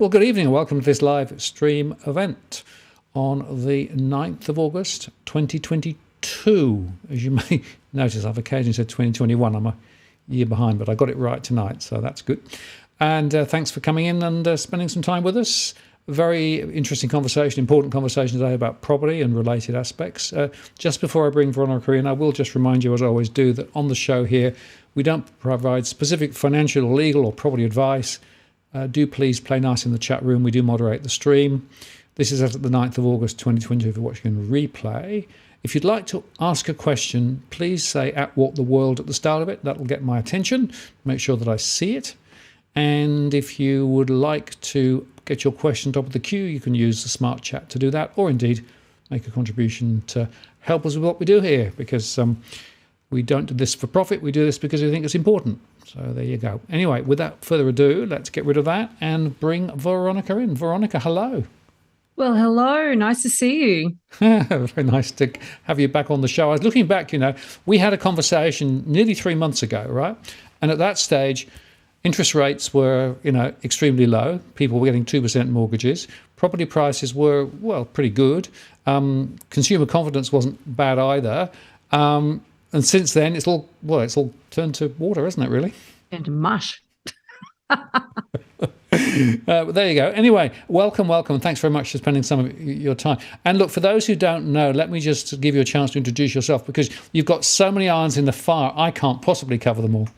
Well, good evening and welcome to this live stream event on the 9th of August 2022. As you may notice, I've occasionally said 2021. I'm a year behind, but I got it right tonight, so that's good. And thanks for coming in and spending some time with us. Very interesting conversation, important conversation today about property and related aspects. Just before I bring Veronica in, I will just remind you, as I always do, that on the show here, we don't provide specific financial or legal or property advice. Do please play nice in the chat room. We do moderate the stream. This is at the 9th of August 2022 if you're watching in replay. If you'd like to ask a question, please say @WhatTheWorld at the start of it. That'll get my attention, make sure that I see it. And if you would like to get your question top of the queue, you can use the smart chat to do that, or indeed make a contribution to help us with what we do here, because we don't do this for profit. We do this because we think it's important. So there you go. Anyway, without further ado, let's get rid of that and bring Veronica in. Veronica, hello. Well, hello. Nice to see you. Very nice to have you back on the show. I was looking back, we had a conversation nearly 3 months ago, right? And at that stage, interest rates were, extremely low. People were getting 2% mortgages. Property prices were, pretty good. Consumer confidence wasn't bad either. And since then, it's all turned to water, isn't it, really? And mush. But there you go. Anyway, welcome. Thanks very much for spending some of your time. And look, for those who don't know, let me just give you a chance to introduce yourself, because you've got so many irons in the fire, I can't possibly cover them all.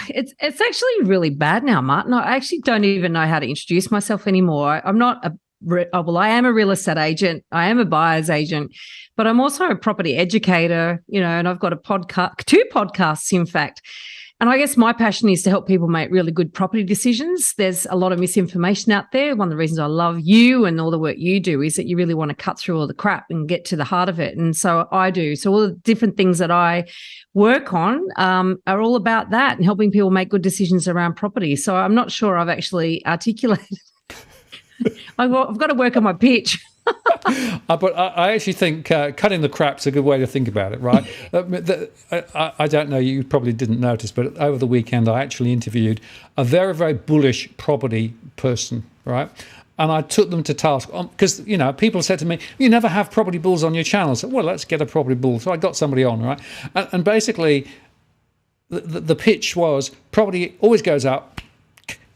It's actually really bad now, Martin. I actually don't even know how to introduce myself anymore. I'm not I am a real estate agent. I am a buyer's agent, but I'm also a property educator, and I've got two podcasts, in fact. And I guess my passion is to help people make really good property decisions. There's a lot of misinformation out there. One of the reasons I love you and all the work you do is that you really want to cut through all the crap and get to the heart of it. And so I do. So all the different things that I work on are all about that and helping people make good decisions around property. So I'm not sure I've actually articulated. I've got to work on my pitch. But I actually think cutting the crap's a good way to think about it, right? I don't know, you probably didn't notice, but over the weekend I actually interviewed a very, very bullish property person, right? And I took them to task because, people said to me, you never have property bulls on your channel. So, well, let's get a property bull. So I got somebody on, right? And basically the pitch was property always goes up.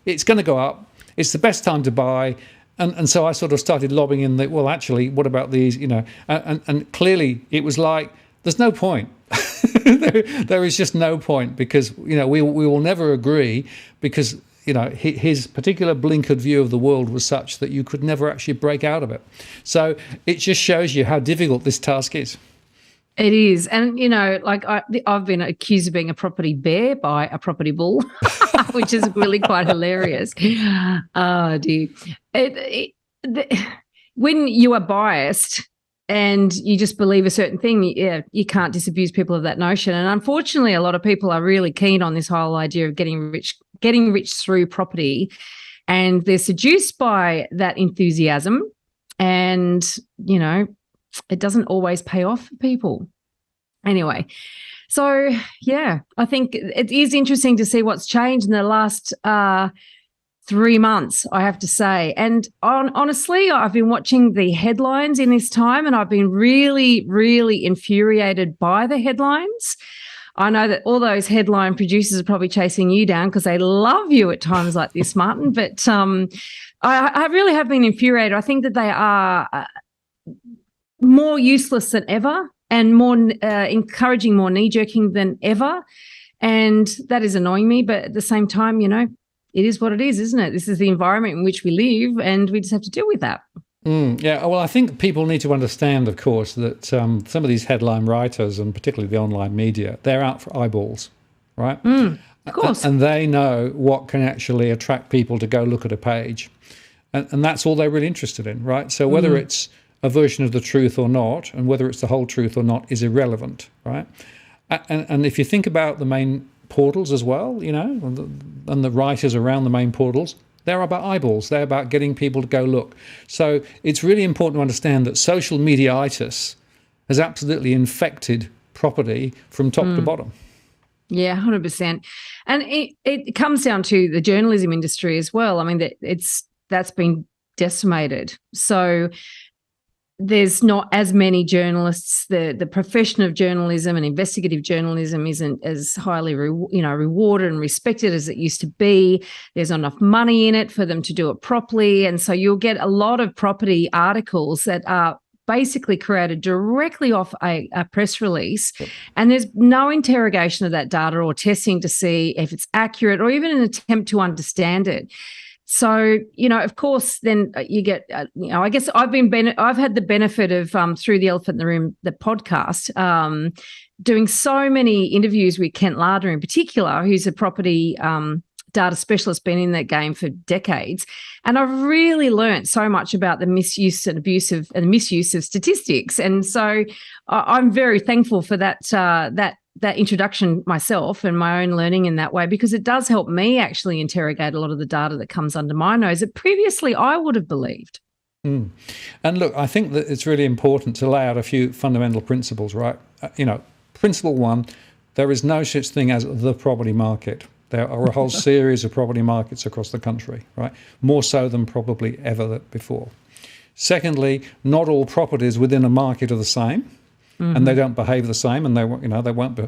It's going to go up. It's the best time to buy. And so I sort of started lobbing in that, well, actually, what about these, and clearly it was like, there's no point. there is just no point, because, we will never agree, because, his particular blinkered view of the world was such that you could never actually break out of it. So it just shows you how difficult this task is. It is. And, I've been accused of being a property bear by a property bull, which is really quite hilarious. Oh, dear. When you are biased and you just believe a certain thing, you can't disabuse people of that notion. And unfortunately, a lot of people are really keen on this whole idea of getting rich through property, and they're seduced by that enthusiasm. And, it doesn't always pay off for people. Anyway, so, I think it is interesting to see what's changed in the last 3 months, I have to say. And honestly, I've been watching the headlines in this time, and I've been really, really infuriated by the headlines. I know that all those headline producers are probably chasing you down because they love you at times like this, Martin. But I really have been infuriated. I think that they are more useless than ever, and more encouraging more knee-jerking than ever. And that is annoying me. But at the same time, it is what it is, isn't it? This is the environment in which we live, and we just have to deal with that. Yeah, well, I think people need to understand, of course, that some of these headline writers, and particularly the online media, they're out for eyeballs, right? Of course. And they know what can actually attract people to go look at a page. And that's all they're really interested in, right? So whether it's a version of the truth or not, and whether it's the whole truth or not, is irrelevant, right? And if you think about the main portals as well, and the writers around the main portals, they're about eyeballs. They're about getting people to go look. So it's really important to understand that social media-itis has absolutely infected property from top to bottom. Yeah, 100%. And it comes down to the journalism industry as well. I mean, it's that's been decimated. So there's not as many journalists. The profession of journalism and investigative journalism isn't as highly rewarded and respected as it used to be. There's not enough money in it for them to do it properly. And so you'll get a lot of property articles that are basically created directly off a press release. Yep. And there's no interrogation of that data or testing to see if it's accurate or even an attempt to understand it. So, of course, then you get, I guess I've had the benefit of, through the Elephant in the Room, the podcast, doing so many interviews with Kent Larder in particular, who's a property data specialist, been in that game for decades. And I've really learned so much about the misuse and misuse of statistics. And so I'm very thankful for that introduction myself and my own learning in that way, because it does help me actually interrogate a lot of the data that comes under my nose that previously I would have believed. Mm. And look, I think that it's really important to lay out a few fundamental principles, right? Principle one, there is no such thing as the property market. There are a whole series of property markets across the country, right? More so than probably ever before. Secondly, not all properties within a market are the same. Mm-hmm. And they don't behave the same, and they won't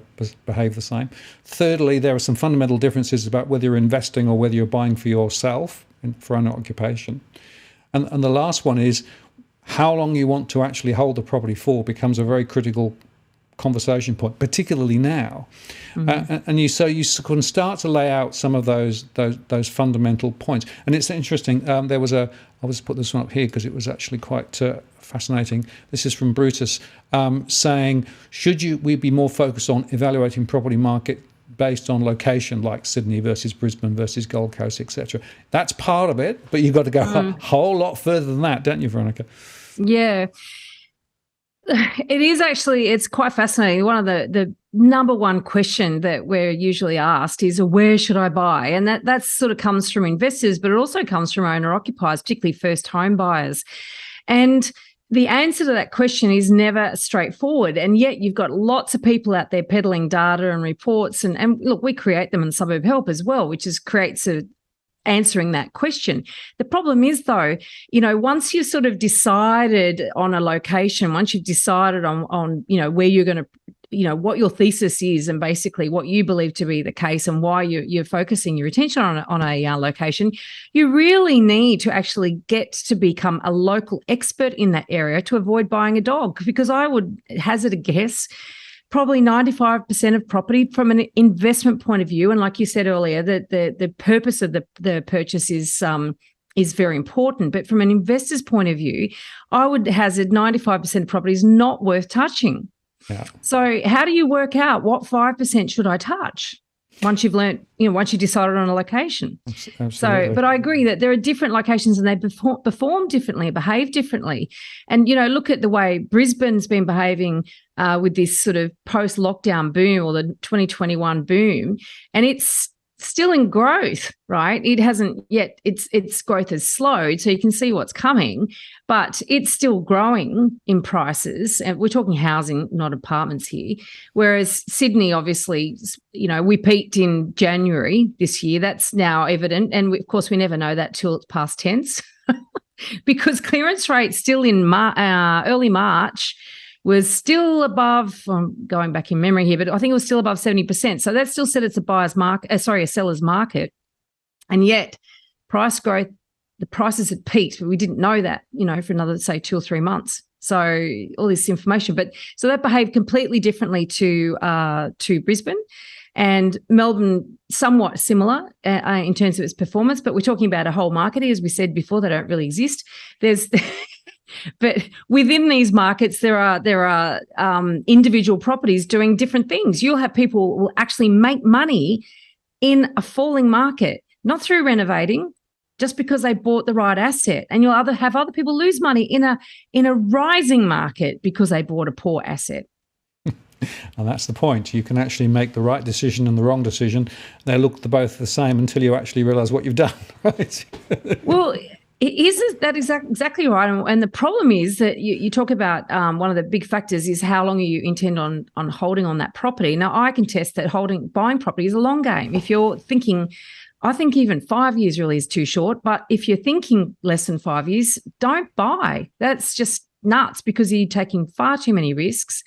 behave the same. Thirdly, there are some fundamental differences about whether you're investing or whether you're buying for yourself, for own occupation. And the last one is how long you want to actually hold the property for becomes a very critical conversation point, particularly now. Mm-hmm. And you can start to lay out some of those fundamental points. And it's interesting. I'll just put this one up here because it was actually quite fascinating. This is from Brutus, saying, should we be more focused on evaluating property market based on location, like Sydney versus Brisbane versus Gold Coast, etc. That's part of it, but you've got to go a whole lot further than that, don't you, Veronica? Yeah. It is actually, it's quite fascinating. One of the number one question that we're usually asked is, where should I buy? And that sort of comes from investors, but it also comes from owner-occupiers, particularly first home buyers. And the answer to that question is never straightforward. And yet you've got lots of people out there peddling data and reports. And look, we create them in Suburb Help as well, which creates answering that question. The problem is, though, once you've sort of decided on a location, once you've decided on where you're going to, what your thesis is and basically what you believe to be the case and why you're focusing your attention on a location, you really need to actually get to become a local expert in that area to avoid buying a dog. Because I would hazard a guess, probably 95% of property from an investment point of view, and like you said earlier, the purpose of the purchase is very important. But from an investor's point of view, I would hazard 95% of property is not worth touching. Yeah. So how do you work out what 5% should I touch once you've learned, once you decided on a location? Absolutely. So, but I agree that there are different locations and they perform differently, behave differently. And, look at the way Brisbane's been behaving with this sort of post-lockdown boom or the 2021 boom, and it's still in growth, right? It hasn't yet, its growth has slowed, so you can see what's coming, but it's still growing in prices. And we're talking housing, not apartments here. Whereas Sydney, obviously, we peaked in January this year. That's now evident. And of course, we never know that till it's past tense because clearance rates still in early March was still above, I'm going back in memory here, but I think it was still above 70%. So that still said it's a seller's market. And yet price growth, the prices had peaked, but we didn't know that, for another, say, 2 or 3 months. So all this information, but so that behaved completely differently to Brisbane. And Melbourne, somewhat similar in terms of its performance, but we're talking about a whole market. As we said before, they don't really exist. But within these markets, there are individual properties doing different things. You'll have people who will actually make money in a falling market, not through renovating, just because they bought the right asset. And you'll have other people lose money in a rising market because they bought a poor asset. And that's the point. You can actually make the right decision and the wrong decision. They look both the same until you actually realise what you've done, right? Well, that is exactly right. And the problem is that you talk about one of the big factors is how long you intend on holding on that property. Now, I can test that buying property is a long game. If you're thinking, I think even 5 years really is too short. But if you're thinking less than 5 years, don't buy. That's just nuts, because you're taking far too many risks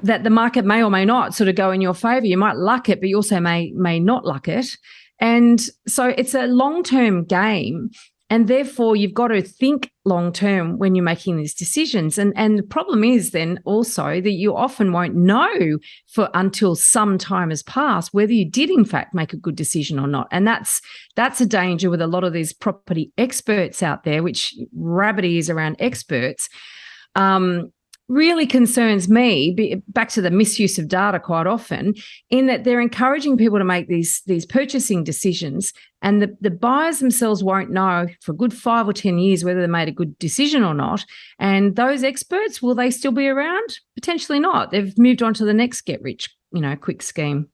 that the market may or may not sort of go in your favor. You might luck it, but you also may not luck it. And so it's a long-term game. And therefore, you've got to think long-term when you're making these decisions. And the problem is then also that you often won't know until some time has passed whether you did, in fact, make a good decision or not. And that's a danger with a lot of these property experts out there, which rabbit ears around experts. Really concerns me, back to the misuse of data quite often, in that they're encouraging people to make these purchasing decisions, and the buyers themselves won't know for a good 5 or 10 years whether they made a good decision or not. And those experts, will they still be around? Potentially not. They've moved on to the next get rich, quick scheme.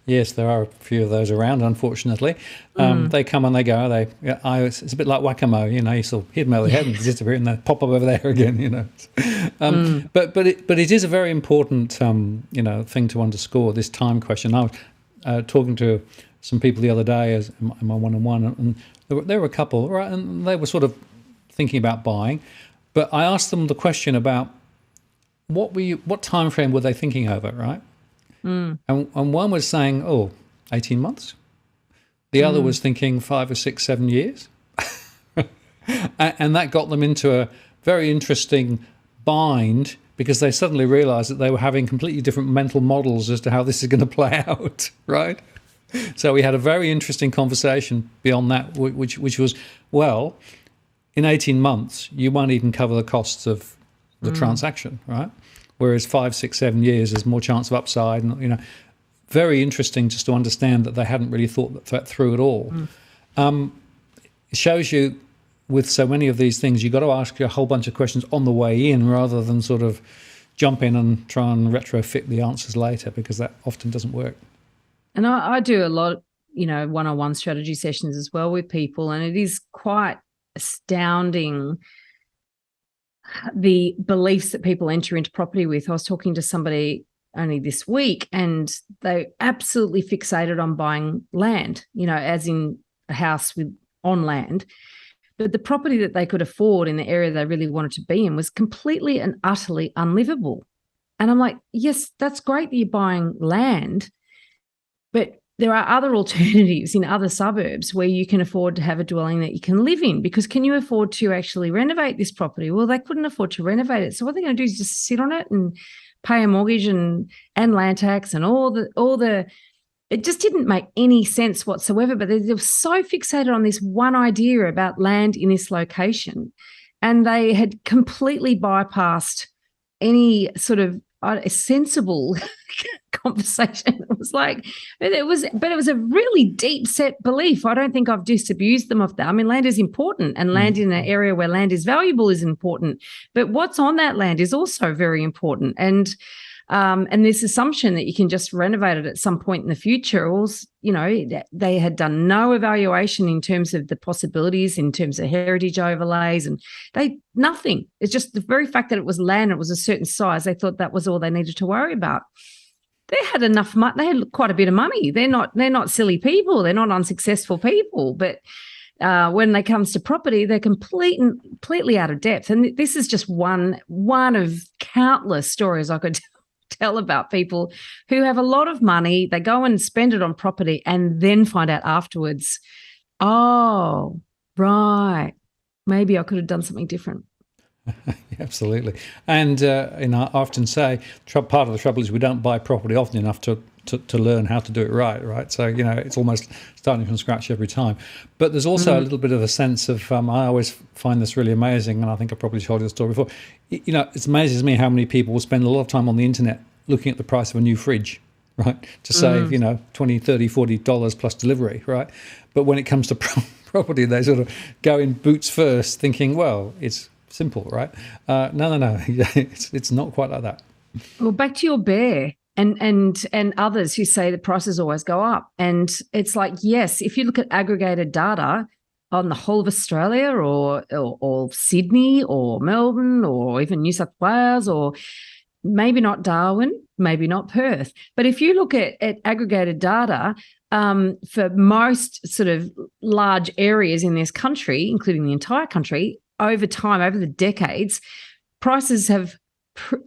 Yes, there are a few of those around, unfortunately. They come and they go. It's a bit like whack-a-mole, you sort of hit them over the head and disappear, and they pop up over there again, But it is a very important, thing to underscore, this time question. I was talking to some people the other day in my one-on-one, and there were a couple, right, and they were sort of thinking about buying, but I asked them the question about what time frame were they thinking over, right? And one was saying, 18 months. The other was thinking 5 or 6, 7 years. And that got them into a very interesting bind, because they suddenly realized that they were having completely different mental models as to how this is going to play out, right? So we had a very interesting conversation beyond that, which was, well, in 18 months, you won't even cover the costs of the transaction, right? Whereas 5, 6, 7 years, there's more chance of upside. And, very interesting just to understand that they hadn't really thought that through at all. It shows you, with so many of these things, you've got to ask a whole bunch of questions on the way in, rather than sort of jump in and try and retrofit the answers later, because that often doesn't work. And I do a lot, one-on-one strategy sessions as well with people, and it is quite astounding the beliefs that people enter into property with. I was talking to somebody only this week, and they absolutely fixated on buying land, as in a house on land. But the property that they could afford in the area they really wanted to be in was completely and utterly unlivable. And I'm like, yes, that's great that you're buying land, but there are other alternatives in other suburbs where you can afford to have a dwelling that you can live in, because can you afford to actually renovate this property? Well, they couldn't afford to renovate it. So what they're going to do is just sit on it and pay a mortgage and land tax and all the it just didn't make any sense whatsoever. But they were so fixated on this one idea about land in this location, and they had completely bypassed any sort of a sensible conversation. It was a really deep set belief. I don't think I've disabused them of that. I mean, land is important, and land in an area where land is valuable is important, but what's on that land is also very important. And this assumption that you can just renovate it at some point in the future, they had done no evaluation in terms of the possibilities, in terms of heritage overlays, and nothing. It's just the very fact that it was land, it was a certain size. They thought that was all they needed to worry about. They had enough money. They had quite a bit of money. They're not silly people. They're not unsuccessful people. But when it comes to property, they're completely out of depth. And this is just one of countless stories I could tell about people who have a lot of money. They go and spend it on property, and then find out afterwards, oh, right, maybe I could have done something different. Absolutely. And I often say part of the trouble is we don't buy property often enough to learn how to do it right? So, it's almost starting from scratch every time. But there's also a little bit of a sense of, I always find this really amazing, and I think I probably told you the story before. It amazes me how many people will spend a lot of time on the internet looking at the price of a new fridge, right, to save, $20, $30, $40 plus delivery, right? But when it comes to property, they sort of go in boots first, thinking, well, it's simple, right? No. It's not quite like that. Well, back to your bear and others who say the prices always go up. And it's like, yes, if you look at aggregated data on the whole of Australia or Sydney or Melbourne or even New South Wales, or maybe not Darwin, maybe not Perth. But if you look at aggregated data, for most sort of large areas in this country, including the entire country, over time, over the decades, prices have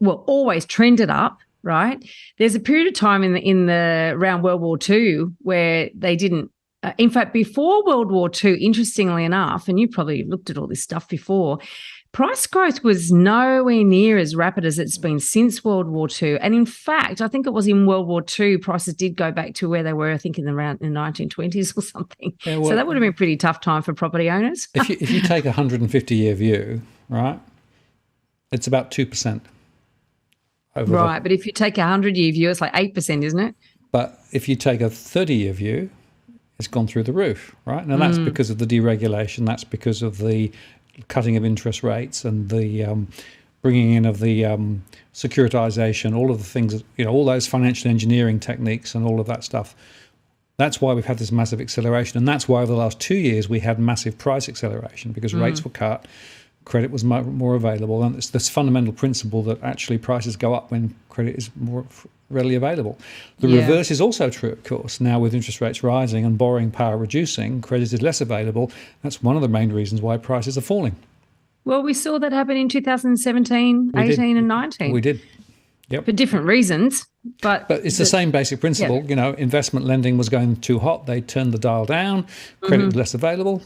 always trended up, right? There's a period of time in the around World War II where they didn't. In fact, before World War II, interestingly enough, and you probably looked at all this stuff before, price growth was nowhere near as rapid as it's been since World War II. And in fact, I think it was in World War II, prices did go back to where they were, I think, in the 1920s or something. Yeah, well, so that would have been a pretty tough time for property owners. if you take a 150-year view, right, it's about 2%. Right, but if you take a 100-year view, it's like 8%, isn't it? But if you take a 30-year view, it's gone through the roof, right? And that's because of the deregulation. That's because of the cutting of interest rates and the bringing in of the securitization, all of the things, all those financial engineering techniques and all of that stuff. That's why we've had this massive acceleration. And that's why over the last 2 years we had massive price acceleration, because rates were cut, credit was more available. And it's this fundamental principle that actually prices go up when credit is more readily available. The reverse is also true, of course. Now with interest rates rising and borrowing power reducing, credit is less available. That's one of the main reasons why prices are falling. Well, we saw that happen in 2017, 18 and 19. We did. Yep. For different reasons. But it's the same basic principle. Yeah. Investment lending was going too hot. They turned the dial down. Credit was less available.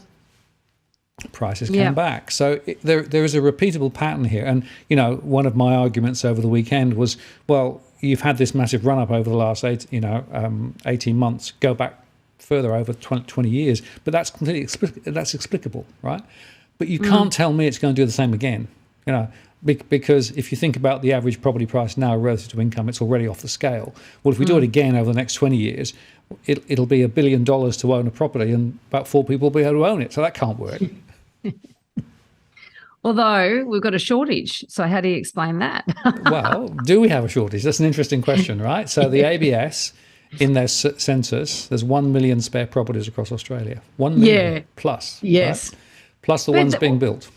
Prices came back. So there is a repeatable pattern here. And, one of my arguments over the weekend was, well, you've had this massive run-up over the last 18 months. Go back further, over 20 years. But that's completely explicable, right? But you can't tell me it's going to do the same again, because if you think about the average property price now relative to income, it's already off the scale. Well, if we do it again over the next 20 years, it'll be $1 billion to own a property and about 4 people will be able to own it. So that can't work. Although we've got a shortage. So how do you explain that? Well, do we have a shortage? That's an interesting question, right? So the ABS, in their census, there's 1 million spare properties across Australia. 1 million plus. Yes. Right? Plus the ones being built.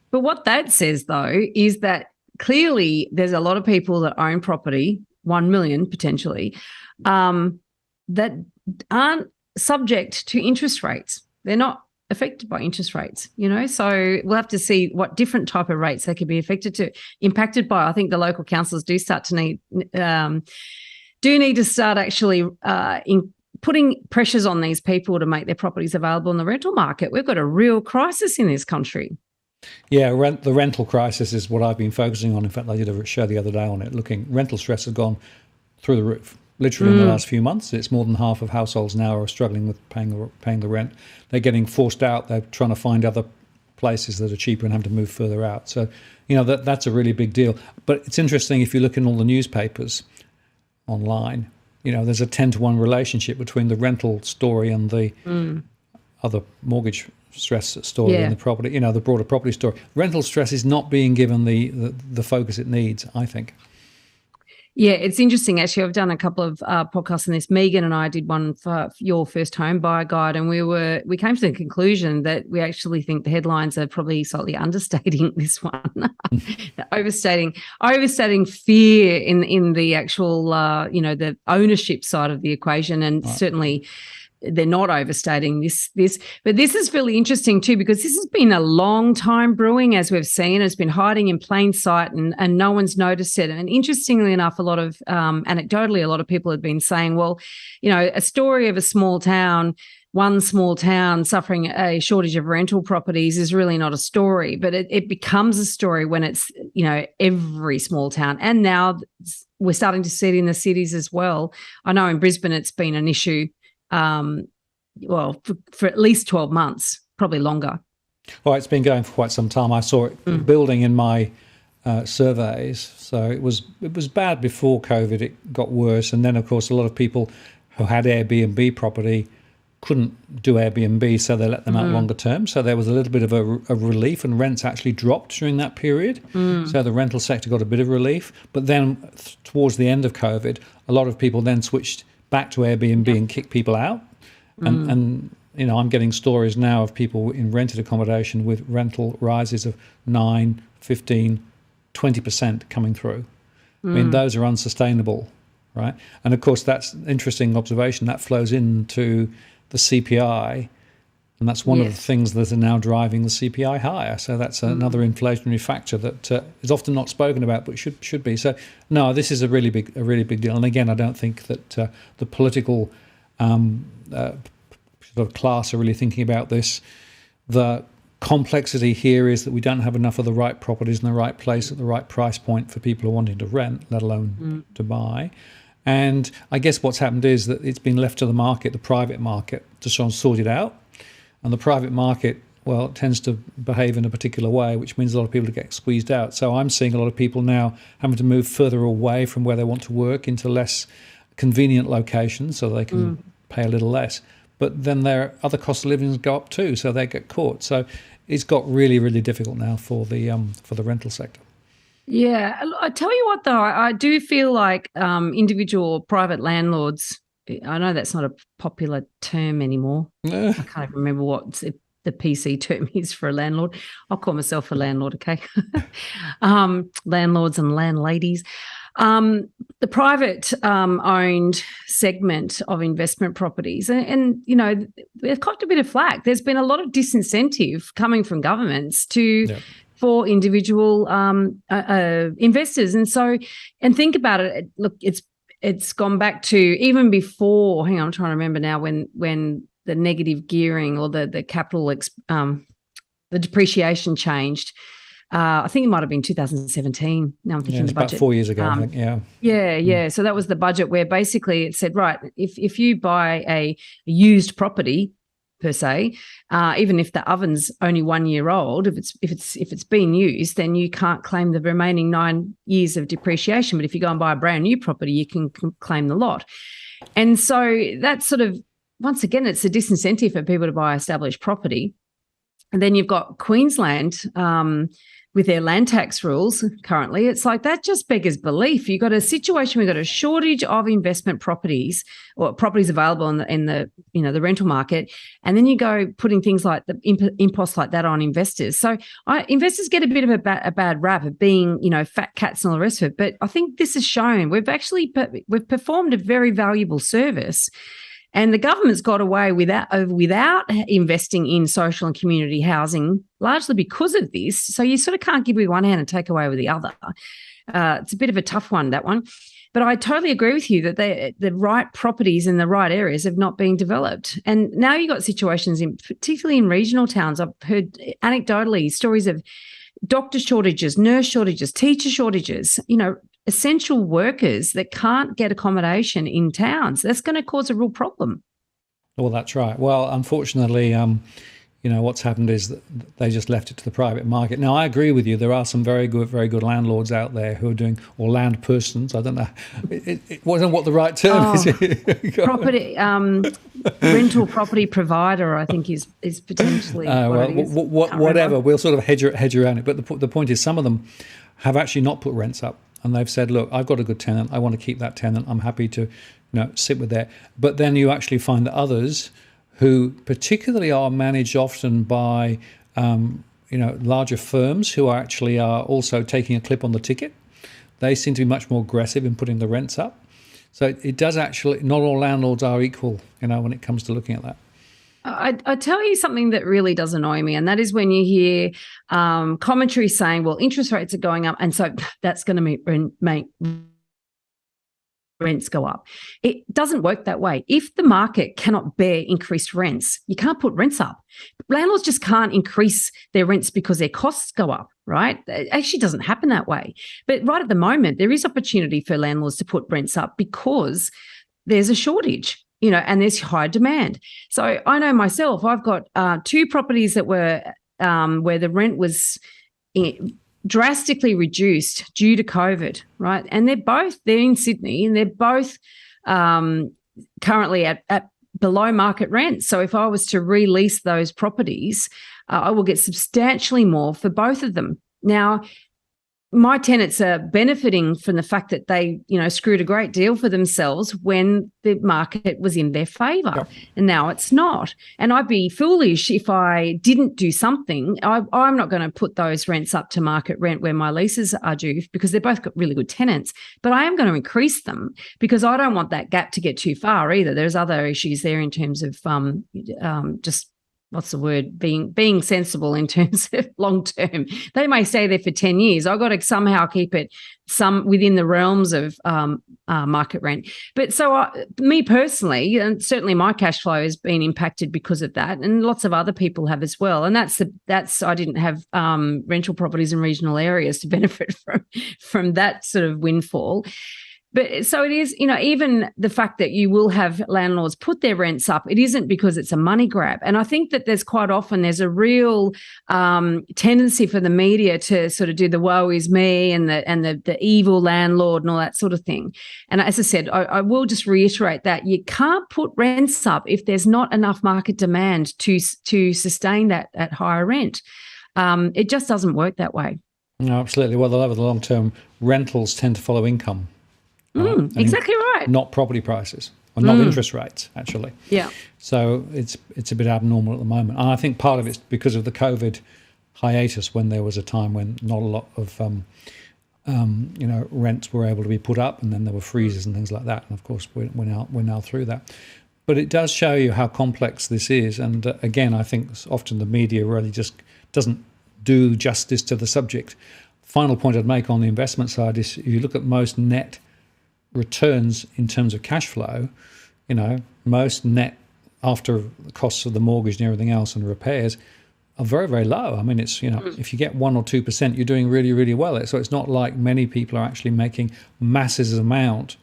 But what that says, though, is that clearly there's a lot of people that own property, 1 million potentially, that aren't subject to interest rates. They're not affected by interest rates, so we'll have to see what different type of rates they could be impacted by. I think the local councils do need to start actually in putting pressures on these people to make their properties available in the rental market. We've got a real crisis in this country. Yeah, the rental crisis is what I've been focusing on. In fact, I did a show the other day on it, rental stress has gone through the roof. Literally in the last few months, it's more than half of households now are struggling with paying the rent. They're getting forced out. They're trying to find other places that are cheaper and have to move further out. So, that's a really big deal. But it's interesting, if you look in all the newspapers online, there's a 10-to-1 relationship between the rental story and the other mortgage stress story in the property, the broader property story. Rental stress is not being given the focus it needs, I think. Yeah, it's interesting. Actually, I've done a couple of podcasts on this. Megan and I did one for your first home buyer guide, and we came to the conclusion that we actually think the headlines are probably slightly understating this one, overstating fear in the actual the ownership side of the equation, and certainly they're not overstating this. But this is really interesting too, because this has been a long time brewing, as we've seen. It's been hiding in plain sight and no one's noticed it. And interestingly enough, a lot of anecdotally, a lot of people have been saying, well, a story of a small town, one small town suffering a shortage of rental properties is really not a story, but it becomes a story when it's, every small town. And now we're starting to see it in the cities as well. I know in Brisbane it's been an issue for at least 12 months, probably longer. Well, it's been going for quite some time. I saw it building in my surveys. So it was bad before COVID. It got worse. And then, of course, a lot of people who had Airbnb property couldn't do Airbnb, so they let them out longer term. So there was a little bit of a relief, and rents actually dropped during that period. So the rental sector got a bit of relief. But then towards the end of COVID, a lot of people then switched back to Airbnb and kick people out. And I'm getting stories now of people in rented accommodation with rental rises of 9, 15, 20% coming through. I mean, those are unsustainable right? And of course, that's an interesting observation. That flows into the CPI, and that's one of the things that are now driving the CPI higher. So that's another inflationary factor that is often not spoken about, but should be. So no, this is a really big deal. And again, I don't think that the political sort of class are really thinking about this. The complexity here is that we don't have enough of the right properties in the right place at the right price point for people who are wanting to rent, let alone to buy. And I guess what's happened is that it's been left to the market, the private market, to try and sort it out. And the private market, well, it tends to behave in a particular way, which means a lot of people get squeezed out. So I'm seeing a lot of people now having to move further away from where they want to work into less convenient locations so they can pay a little less. But then their other cost of living go up too, so they get caught. So it's got really difficult now for the rental sector. Yeah, I tell you what, though, I do feel like individual private landlords, I know that's not a popular term anymore. I can't even remember what the PC term is for a landlord. I'll call myself a landlord, okay? Landlords and landladies. The private owned segment of investment properties, and you know, they've copped a bit of flack. There's been a lot of disincentive coming from governments for individual investors, and think about it. Look, it's gone back to even before. Hang on, I'm trying to remember now when the negative gearing or the capital the depreciation changed. I think it might have been 2017. Now I'm thinking the budget. About 4 years ago, I think, Yeah. So that was the budget where basically it said, right, if you buy a used property per se, even if the oven's only 1 year old, if it's been used, then you can't claim the remaining 9 years of depreciation. But if you go and buy a brand new property, you can claim the lot. And so that's sort of, once again, it's a disincentive for people to buy established property. And then you've got Queensland with their land tax rules currently. It's like that just beggars belief. You've got a situation, we've got a shortage of investment properties or properties available in the the rental market, and then you go putting things like the imposts like that on investors. So investors get a bit of a bad rap of being fat cats and all the rest of it. But I think this has shown we've performed a very valuable service. And the government's got away without investing in social and community housing, largely because of this. So you sort of can't give with one hand and take away with the other. It's a bit of a tough one, that one. But I totally agree with you that the right properties in the right areas have not been developed. And now you've got situations, particularly in regional towns. I've heard anecdotally stories of doctor shortages, nurse shortages, teacher shortages, essential workers that can't get accommodation in towns. That's going to cause a real problem. Well, that's right. Well, unfortunately, what's happened is that they just left it to the private market. Now, I agree with you. There are some very good landlords out there who are doing, or land persons. I don't know. It wasn't what the right term is. Property, rental property provider, I think is potentially whatever. We'll sort of hedge around it. But the point is, some of them have actually not put rents up. And they've said, look, I've got a good tenant. I want to keep that tenant. I'm happy to, sit with that. But then you actually find that others who particularly are managed often by, larger firms who actually are also taking a clip on the ticket. They seem to be much more aggressive in putting the rents up. So it does actually, not all landlords are equal, when it comes to looking at that. I tell you something that really does annoy me, and that is when you hear commentary saying, well, interest rates are going up, and so that's going to make rents go up. It doesn't work that way. If the market cannot bear increased rents, you can't put rents up. Landlords just can't increase their rents because their costs go up, right? It actually doesn't happen that way. But right at the moment, there is opportunity for landlords to put rents up because there's a shortage. And there's high demand. So I know myself, I've got 2 properties that were where the rent was drastically reduced due to COVID, right? And they're in Sydney, and they're both currently at below market rent. So if I was to release those properties, I will get substantially more for both of them. Now, my tenants are benefiting from the fact that they, screwed a great deal for themselves when the market was in their favour. Yep. And now it's not. And I'd be foolish if I didn't do something. I'm not going to put those rents up to market rent where my leases are due, because they've both got really good tenants. But I am going to increase them, because I don't want that gap to get too far either. There's other issues there in terms of just, what's the word, being sensible in terms of long term. They may stay there for 10 years. I've got to somehow keep it within the realms of market rent. But so me personally, and certainly my cash flow has been impacted because of that, and lots of other people have as well. And that's I didn't have rental properties in regional areas to benefit from that sort of windfall. But so it is, even the fact that you will have landlords put their rents up, it isn't because it's a money grab. And I think that there's a real tendency for the media to sort of do the woe is me and the evil landlord and all that sort of thing. And as I said, I will just reiterate that you can't put rents up if there's not enough market demand to sustain that at higher rent. It just doesn't work that way. No, absolutely. Well, the long-term rentals tend to follow income. Exactly right. Not property prices, or not interest rates, actually. Yeah. So it's a bit abnormal at the moment. And I think part of it's because of the COVID hiatus, when there was a time when not a lot of rents were able to be put up, and then there were freezes and things like that. And of course, we're now through that. But it does show you how complex this is. And again, I think often the media really just doesn't do justice to the subject. Final point I'd make on the investment side is, if you look at most net returns in terms of cash flow, most net after the costs of the mortgage and everything else and repairs are very, very low. I mean, it's, if you get 1 or 2%, you're doing really, really well. So it's not like many people are actually making masses amount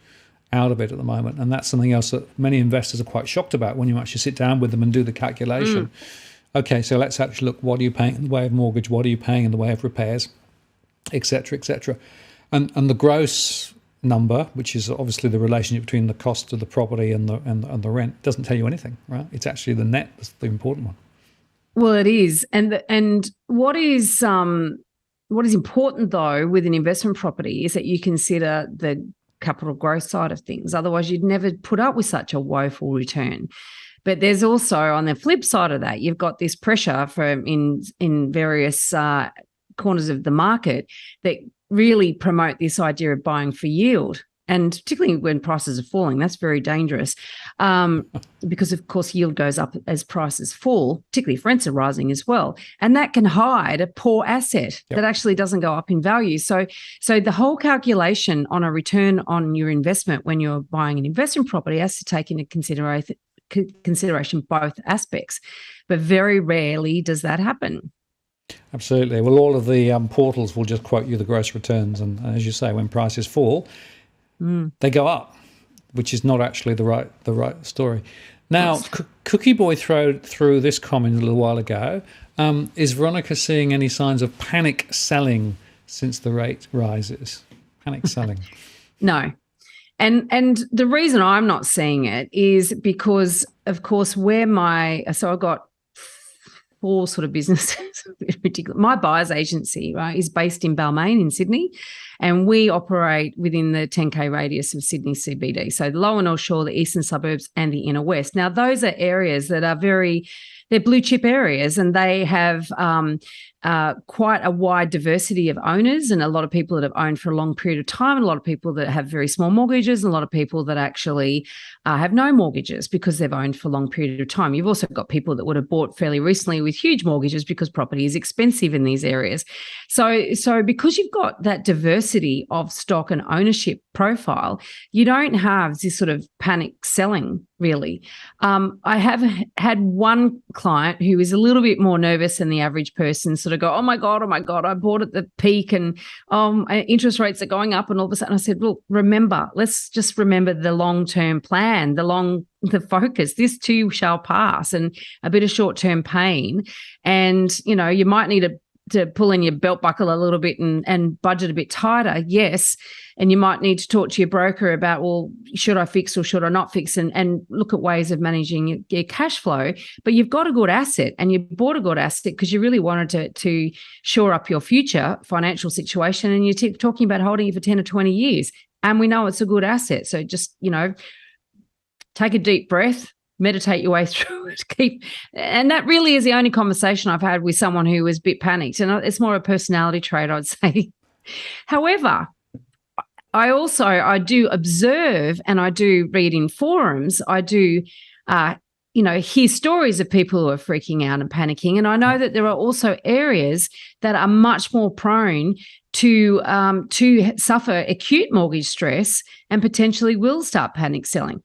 out of it at the moment. And that's something else that many investors are quite shocked about when you actually sit down with them and do the calculation. Okay, so let's actually look, what are you paying in the way of mortgage? What are you paying in the way of repairs, et cetera, et cetera. And the gross number, which is obviously the relationship between the cost of the property and the rent, doesn't tell you anything, right? It's actually the net that's the important one. Well, it is, and what is important though with an investment property is that you consider the capital growth side of things. Otherwise, you'd never put up with such a woeful return. But there's also, on the flip side of that, you've got this pressure in various corners of the market that really promote this idea of buying for yield. And particularly when prices are falling, that's very dangerous, because, of course, yield goes up as prices fall, particularly if rents are rising as well. And that can hide a poor asset that actually doesn't go up in value. So the whole calculation on a return on your investment when you're buying an investment property has to take into consideration both aspects. But very rarely does that happen. Absolutely. Well, all of the portals will just quote you the gross returns. And as you say, when prices fall, they go up, which is not actually the right story. Now, Cookie Boy threw this comment a little while ago. Is Veronica seeing any signs of panic selling since the rate rises? Panic selling? No. And the reason I'm not seeing it is because, of course, I've got 4 sort of businesses. Ridiculous. My buyer's agency, right, is based in Balmain in Sydney, and we operate within the 10K radius of Sydney CBD. So the lower North Shore, the eastern suburbs, and the inner west. Now, those are areas that are they're blue chip areas, and they have quite a wide diversity of owners, and a lot of people that have owned for a long period of time, and a lot of people that have very small mortgages, and a lot of people that actually have no mortgages because they've owned for a long period of time. You've also got people that would have bought fairly recently with huge mortgages because property is expensive in these areas. So because you've got that diversity of stock and ownership profile, you don't have this sort of panic selling, really. I have had one client who is a little bit more nervous than the average person, sort of go, oh my God, I bought at the peak, and interest rates are going up, and all of a sudden I said, look, let's just remember the long-term plan, the focus. This too shall pass, and a bit of short-term pain. And, you might need to pull in your belt buckle a little bit and budget a bit tighter, yes. And you might need to talk to your broker about, well, should I fix or should I not fix, and look at ways of managing your cash flow. But you've got a good asset, and you bought a good asset because you really wanted to shore up your future financial situation, and you're talking about holding it for 10 or 20 years. And we know it's a good asset. So just, take a deep breath, meditate your way through it. And that really is the only conversation I've had with someone who was a bit panicked. And it's more a personality trait, I'd say. However, I do observe, and I do read in forums. I do, hear stories of people who are freaking out and panicking. And I know that there are also areas that are much more prone to suffer acute mortgage stress and potentially will start panic selling.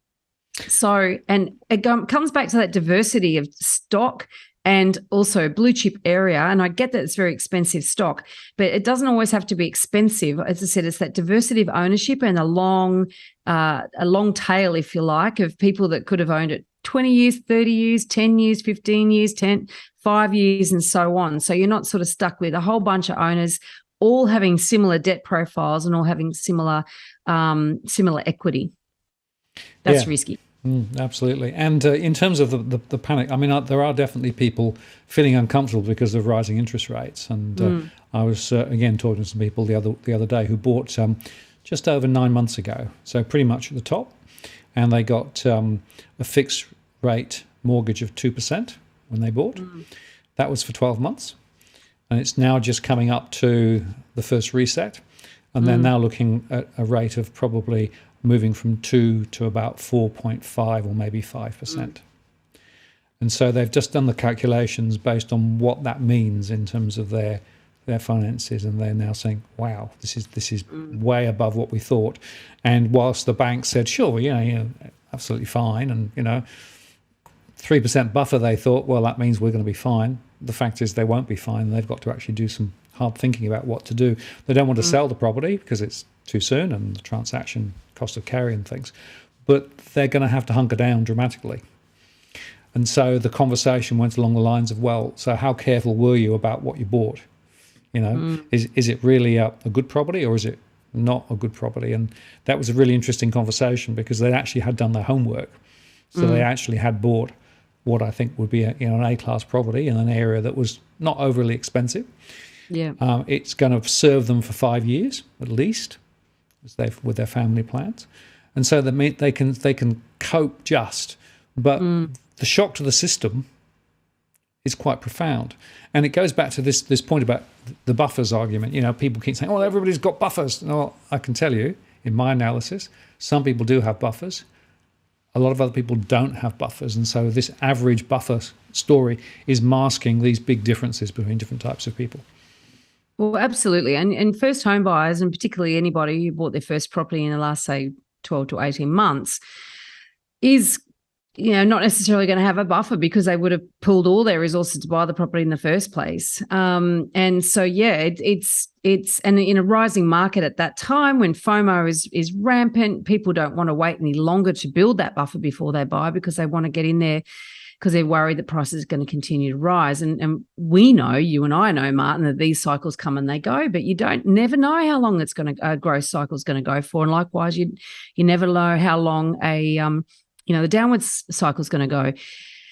So, and it comes back to that diversity of stock and also blue chip area. And I get that it's very expensive stock, but it doesn't always have to be expensive. As I said, it's that diversity of ownership and a long tail, if you like, of people that could have owned it 20 years, 30 years, 10 years, 15 years, 5 years, and so on. So you're not sort of stuck with a whole bunch of owners all having similar debt profiles and all having similar equity. That's risky. Absolutely. And in terms of the panic, I mean, there are definitely people feeling uncomfortable because of rising interest rates. And I was, again, talking to some people the other day who bought just over 9 months ago, so pretty much at the top. And they got a fixed rate mortgage of 2% when they bought. That was for 12 months. And it's now just coming up to the first reset. And they're now looking at a rate of probably moving from 2 to about 4.5 or maybe 5%. And so they've just done the calculations based on what that means in terms of their finances, and they're now saying, wow, this is way above what we thought. And whilst the bank said, sure, absolutely fine, and 3% buffer, they thought, well, that means we're going to be fine. The fact is they won't be fine. They've got to actually do some hard thinking about what to do. They don't want to sell the property because it's too soon and the transaction cost of carry and things, but they're going to have to hunker down dramatically. And so the conversation went along the lines of, well, so how careful were you about what you bought? Is it really a good property, or is it not a good property? And that was a really interesting conversation because they actually had done their homework. So they actually had bought what I think would be an A-class property in an area that was not overly expensive. Yeah, it's going to serve them for 5 years at least, with their family plans, and so they can cope just. But the shock to the system is quite profound, and it goes back to this point about the buffers argument. People keep saying, "Oh, everybody's got buffers." No, I can tell you, in my analysis, some people do have buffers. A lot of other people don't have buffers, and so this average buffer story is masking these big differences between different types of people. Well, absolutely. And first home buyers, and particularly anybody who bought their first property in the last, say, 12 to 18 months, is, not necessarily going to have a buffer because they would have pulled all their resources to buy the property in the first place. And so, it's and in a rising market at that time when FOMO is rampant, people don't want to wait any longer to build that buffer before they buy because they want to get in there because they're worried that prices are going to continue to rise. And we know, you and I know, Martin, that these cycles come and they go, but you never know how long it's going to growth cycle is going to go for. And likewise, you never know how long the downwards cycle is going to go.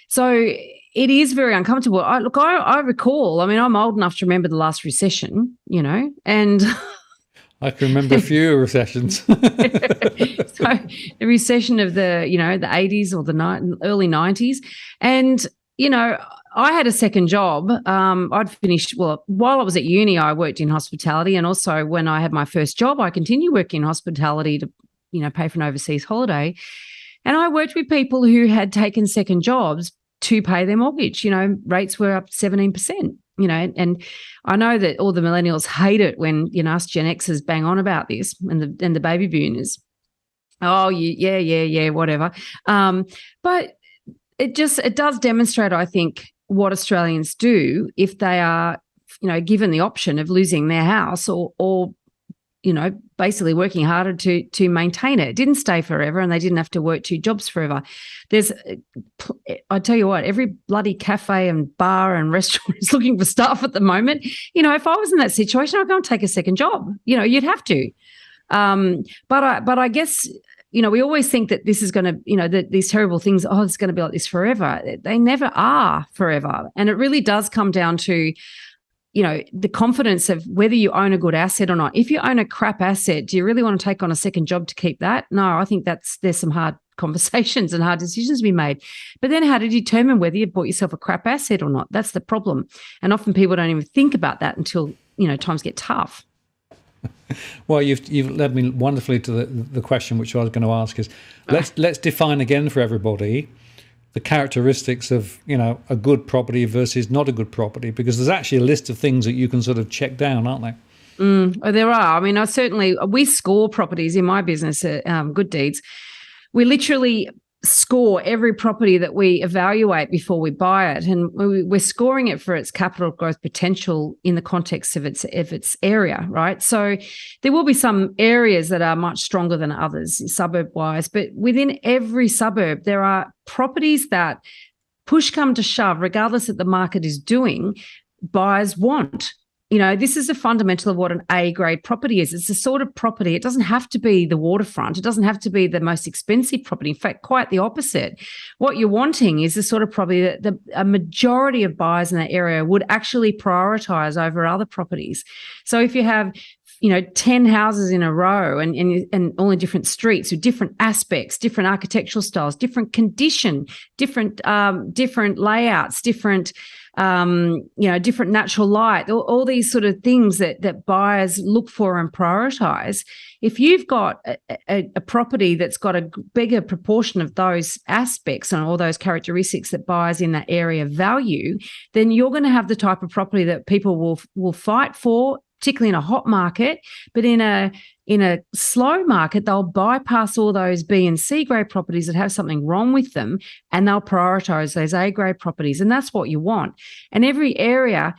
So it is very uncomfortable. I recall, I'm old enough to remember the last recession, and I can remember a few recessions. So the recession of the 80s or the early 90s. And, I had a second job. I'd finished, while I was at uni, I worked in hospitality. And also when I had my first job, I continued working in hospitality to, pay for an overseas holiday. And I worked with people who had taken second jobs to pay their mortgage. Rates were up 17%. And I know that all the millennials hate it when, us Gen Xers bang on about this and the baby boomers. Oh, yeah, whatever. But it does demonstrate, I think, what Australians do if they are, given the option of losing their house or basically working harder to maintain it. It didn't stay forever, and they didn't have to work 2 jobs forever. I tell you what, every bloody cafe and bar and restaurant is looking for staff at the moment. If I was in that situation, I'd go and take a second job. You'd have to. But I guess, we always think that this is going to, that these terrible things, it's going to be like this forever. They never are forever. And it really does come down to, the confidence of whether you own a good asset or not. If you own a crap asset, do you really want to take on a second job to keep that? No, I think there's some hard conversations and hard decisions to be made. But then how to determine whether you've bought yourself a crap asset or not? That's the problem. And often people don't even think about that until, times get tough. Well, you've led me wonderfully to the question which I was going to ask is, let's define again for everybody the characteristics of, a good property versus not a good property, because there's actually a list of things that you can sort of check down, aren't there? There are. I mean, we score properties in my business at Good Deeds. We literally score every property that we evaluate before we buy it, and we're scoring it for its capital growth potential in the context of its area, right? So there will be some areas that are much stronger than others suburb-wise, but within every suburb there are properties that, push come to shove, regardless of the market is doing, buyers want. This is a fundamental of what an A-grade property is. It's the sort of property, it doesn't have to be the waterfront. It doesn't have to be the most expensive property. In fact, quite the opposite. What you're wanting is the sort of property that a majority of buyers in that area would actually prioritise over other properties. So if you have 10 houses in a row and all in different streets with different aspects, different architectural styles, different condition, different layouts, different different natural light, all these sort of things that buyers look for and prioritise. If you've got a property that's got a bigger proportion of those aspects and all those characteristics that buyers in that area value, then you're going to have the type of property that people will fight for, particularly in a hot market. But in a slow market, they'll bypass all those B and C grade properties that have something wrong with them, and they'll prioritise those A grade properties. And that's what you want. And every area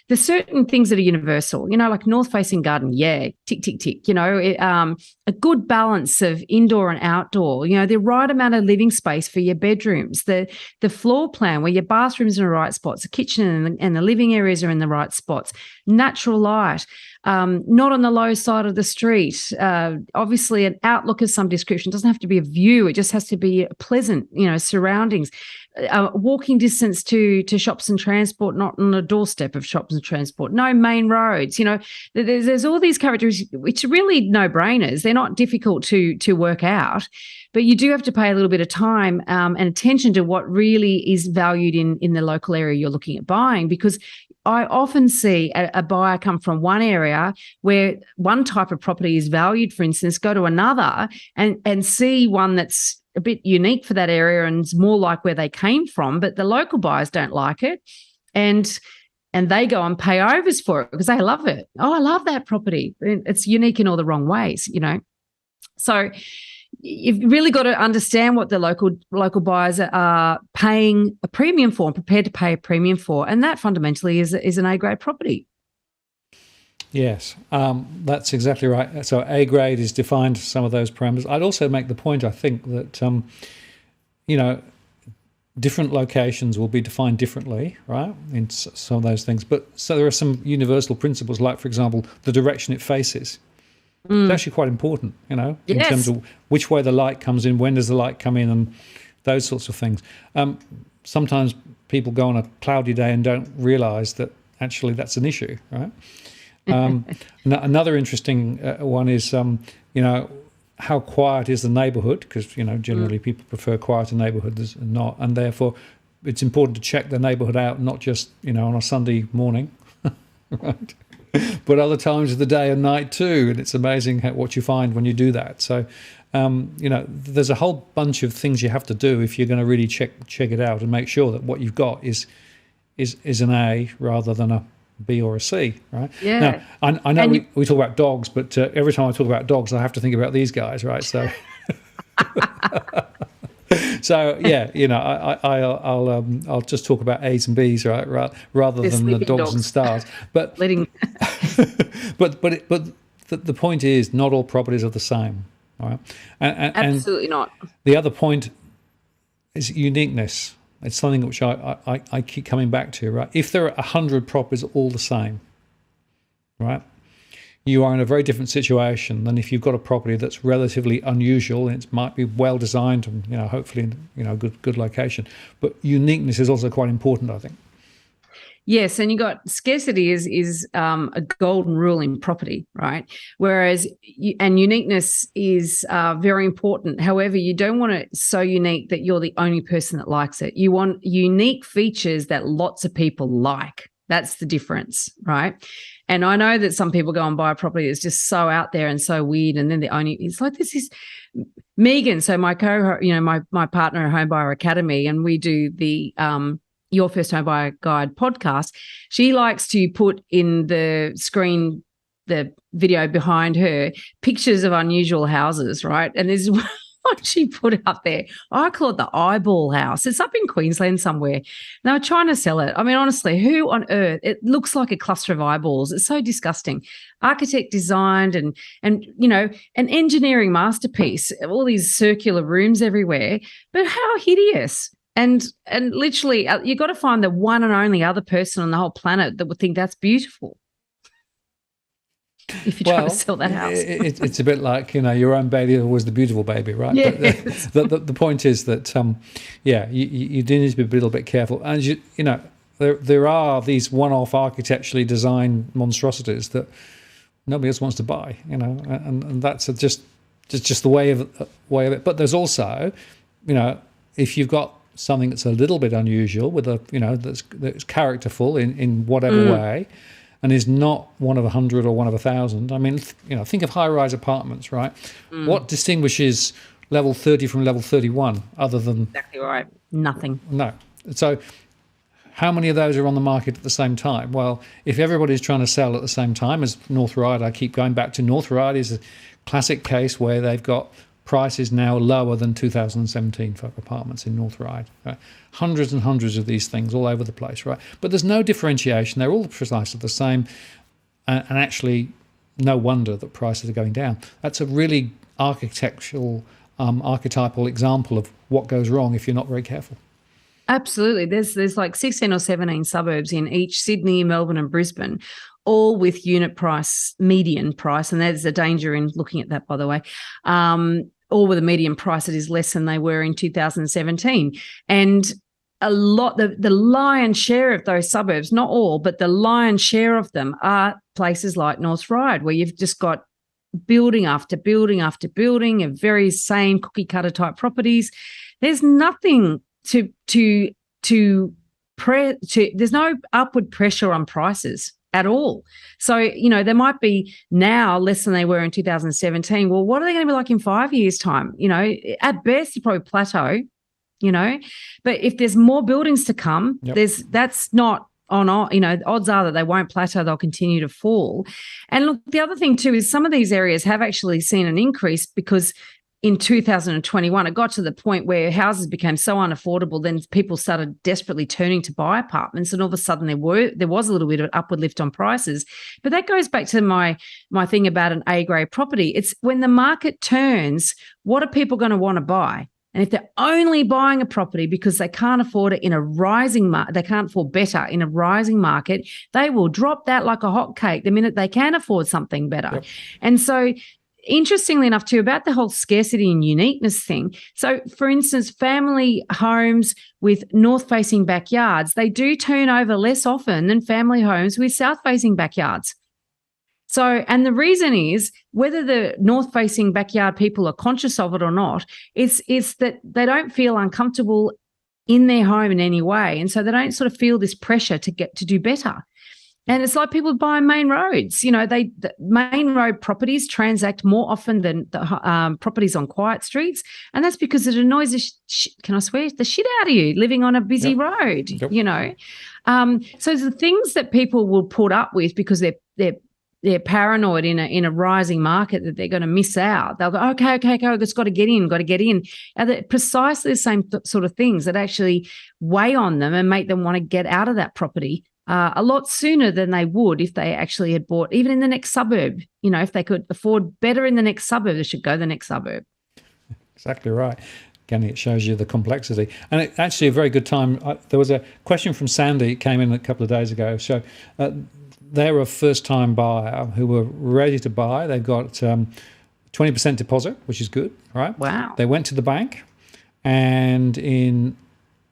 there's certain things that are universal, like north facing garden. Yeah, tick, tick, tick. A good balance of indoor and outdoor, the right amount of living space for your bedrooms, the floor plan where your bathrooms are in the right spots, the kitchen and the living areas are in the right spots, natural light, not on the low side of the street. Obviously, an outlook of some description. It doesn't have to be a view. It just has to be pleasant, surroundings. Walking distance to shops and transport, not on the doorstep of shops and transport. No main roads. There's all these characteristics which are really no-brainers. They're not difficult to work out, but you do have to pay a little bit of time and attention to what really is valued in the local area you're looking at buying, because I often see a buyer come from one area where one type of property is valued, for instance, go to another and see one that's a bit unique for that area and it's more like where they came from, but the local buyers don't like it. And they go and pay overs for it because they love it. Oh, I love that property. It's unique in all the wrong ways, So you've really got to understand what the local buyers are paying a premium for and prepared to pay a premium for. And that fundamentally is an A-grade property. Yes, that's exactly right. So A-grade is defined some of those parameters. I'd also make the point, I think, that, different locations will be defined differently, right, in some of those things. But so there are some universal principles, like, for example, the direction it faces. It's actually quite important, in terms of which way the light comes in, when does the light come in, and those sorts of things. Sometimes people go on a cloudy day and don't realise that actually that's an issue, right? Another interesting one is, how quiet is the neighbourhood? Because, generally people prefer quieter neighbourhoods than not, and therefore it's important to check the neighbourhood out, not just, on a Sunday morning, right? But other times of the day and night too. And it's amazing what you find when you do that. So, there's a whole bunch of things you have to do if you're going to really check it out and make sure that what you've got is an A rather than a B or a C, right? Yeah. Now, I know we talk about dogs, but every time I talk about dogs, I have to think about these guys, right? So, so yeah, I'll just talk about A's and B's, right? Rather than the dogs and stars. But but the point is, not all properties are the same. All right, Absolutely not. The other point is uniqueness. It's something which I keep coming back to. Right, if there are 100 properties all the same, right, you are in a very different situation than if you've got a property that's relatively unusual and it might be well designed and hopefully in a good location. But uniqueness is also quite important, I think. Yes, and you got scarcity is a golden rule in property, right? Whereas and uniqueness is very important. However, you don't want it so unique that you're the only person that likes it. You want unique features that lots of people like. That's the difference, right? And I know that some people go and buy a property that's just so out there and so weird, and then it's like this is Megan. So my my partner at Home Buyer Academy, and we do the Your First Home Buyer Guide podcast. She likes to put in the screen, the video behind her, pictures of unusual houses, right? And there's one she put up there. I call it the eyeball house. It's up in Queensland somewhere. They were trying to sell it. I mean, honestly, who on earth? It looks like a cluster of eyeballs. It's so disgusting. Architect designed and an engineering masterpiece. All these circular rooms everywhere, but how hideous. And literally, you've got to find the one and only other person on the whole planet that would think that's beautiful. If you're trying to sell that house. It's a bit like, your own baby was the beautiful baby, right? Yes. But the point is that, you do need to be a little bit careful. And, there are these one-off architecturally designed monstrosities that nobody else wants to buy, and that's just the way of it. But there's also, if you've got something that's a little bit unusual with that's characterful in whatever way, and is not one of 100 or one of 1,000. I mean, think of high-rise apartments, right? What distinguishes level 30 from level 31 other than... Exactly right. Nothing. No. So how many of those are on the market at the same time? Well, if everybody's trying to sell at the same time, as North Ryde, I keep going back to North Ryde is a classic case where they've got prices now lower than 2017 for apartments in North Ryde. Right? Hundreds and hundreds of these things all over the place, right? But there's no differentiation. They're all precisely the same, and actually no wonder that prices are going down. That's a really architectural, archetypal example of what goes wrong if you're not very careful. Absolutely. There's like 16 or 17 suburbs in each Sydney, Melbourne and Brisbane, all with unit price, median price, and there's a danger in looking at that, by the way, all with a median price that is less than they were in 2017. And a lot, the lion's share of those suburbs, not all, but the lion's share of them are places like North Ryde, where you've just got building after building after building of very same cookie cutter type properties. There's nothing there's no upward pressure on prices at all. So, they might be now less than they were in 2017. Well, what are they going to be like in 5 years' time? At best, you probably plateau, but if there's more buildings to come, that's not on, odds are that they won't plateau, they'll continue to fall. And look, the other thing too is some of these areas have actually seen an increase because in 2021, it got to the point where houses became so unaffordable, then people started desperately turning to buy apartments, and all of a sudden there was a little bit of an upward lift on prices. But that goes back to my thing about an A-grade property. It's when the market turns, what are people going to want to buy? And if they're only buying a property because they can't afford it in a rising market, they can't afford better in a rising market, they will drop that like a hot cake the minute they can afford something better. Yep. And so interestingly enough, too, about the whole scarcity and uniqueness thing. So, for instance, family homes with north-facing backyards, they do turn over less often than family homes with south-facing backyards. So, and the reason is whether the north-facing backyard people are conscious of it or not, it's that they don't feel uncomfortable in their home in any way, and so they don't sort of feel this pressure to do better. And it's like people buying main roads. The main road properties transact more often than the properties on quiet streets, and that's because it annoys can I swear, the shit out of you living on a busy road. Yep. So the things that people will put up with because they're paranoid in a rising market that they're going to miss out. They'll go, okay, it's got to get in. And they're precisely the same sort of things that actually weigh on them and make them want to get out of that property a lot sooner than they would if they actually had bought even in the next suburb. If they could afford better in the next suburb, they should go the next suburb. Exactly right. Again, it shows you the complexity. And it's actually a very good time. There was a question from Sandy, it came in a couple of days ago. So they're a first-time buyer who were ready to buy. They've got 20% deposit, which is good, right? Wow. They went to the bank, and in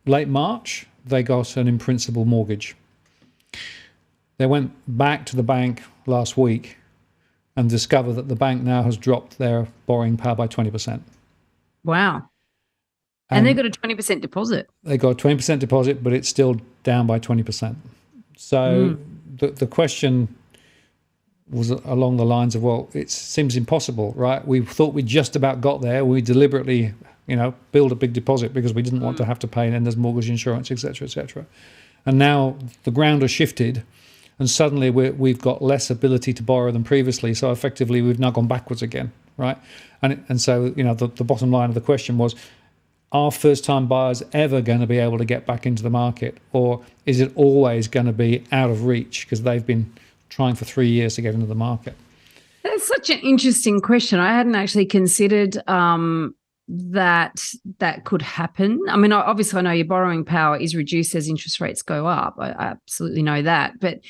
late March, they got an in-principle mortgage. They went back to the bank last week and discovered that the bank now has dropped their borrowing power by 20%. Wow. And they've got a 20% deposit. They got a 20% deposit, but it's still down by 20%. So the question was along the lines of, well, it seems impossible, right? We thought we just about got there. We deliberately, build a big deposit because we didn't want to have to pay lenders' mortgage insurance, et cetera, et cetera. And now the ground has shifted, and suddenly we've got less ability to borrow than previously. So effectively, we've now gone backwards again, right? And so, the bottom line of the question was, are first-time buyers ever going to be able to get back into the market, or is it always going to be out of reach because they've been trying for 3 years to get into the market? That's such an interesting question. I hadn't actually considered that could happen. I mean, obviously, I know your borrowing power is reduced as interest rates go up. I absolutely know that. But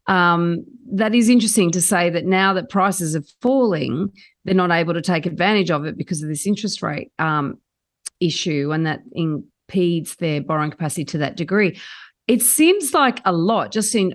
that is interesting to say that now that prices are falling, they're not able to take advantage of it because of this interest rate issue, and that impedes their borrowing capacity to that degree. It seems like a lot. Just in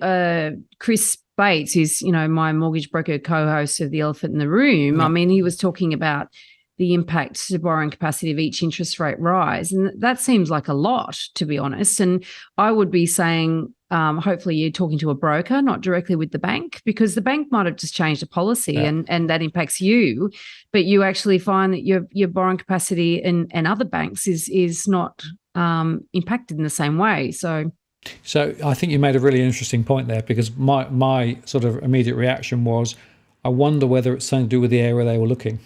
Chris Bates, who's my mortgage broker co-host of The Elephant in the Room. Yeah. I mean, he was talking about the impact to borrowing capacity of each interest rate rise, and that seems like a lot, to be honest. And I would be saying, hopefully, you're talking to a broker, not directly with the bank, because the bank might have just changed a policy, and that impacts you, but you actually find that your borrowing capacity and other banks is not impacted in the same way. So I think you made a really interesting point there, because my sort of immediate reaction was, I wonder whether it's something to do with the area they were looking.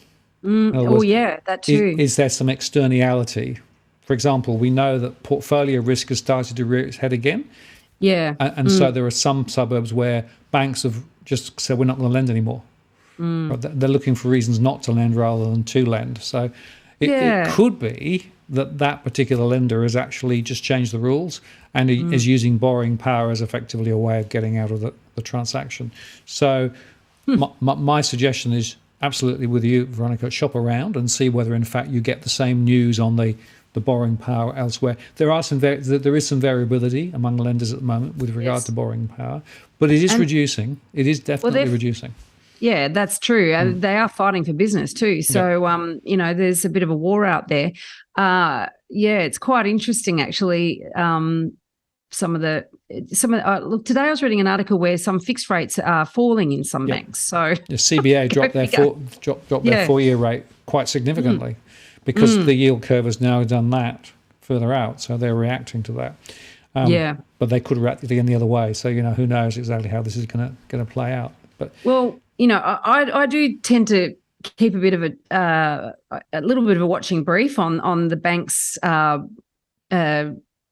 That too. Is there some externality? For example, we know that portfolio risk has started to rear its head again. Yeah. And so there are some suburbs where banks have just said, we're not going to lend anymore. They're looking for reasons not to lend rather than to lend. So it could be that particular lender has actually just changed the rules and is using borrowing power as effectively a way of getting out of the transaction. So my suggestion is absolutely with you, Veronica, shop around and see whether in fact you get the same news on the borrowing power elsewhere. There is some variability among lenders at the moment with regard to borrowing power, but it is reducing. It is definitely reducing. Yeah, that's true. They are fighting for business too. So, there's a bit of a war out there. It's quite interesting actually. Look, today I was reading an article where some fixed rates are falling in some banks. So the CBA dropped their 4-year rate quite significantly because the yield curve has now done that further out. So they're reacting to that. But they could react again the other way. So who knows exactly how this is going to play out. But I do tend to keep a bit of a little bit of a watching brief on the bank's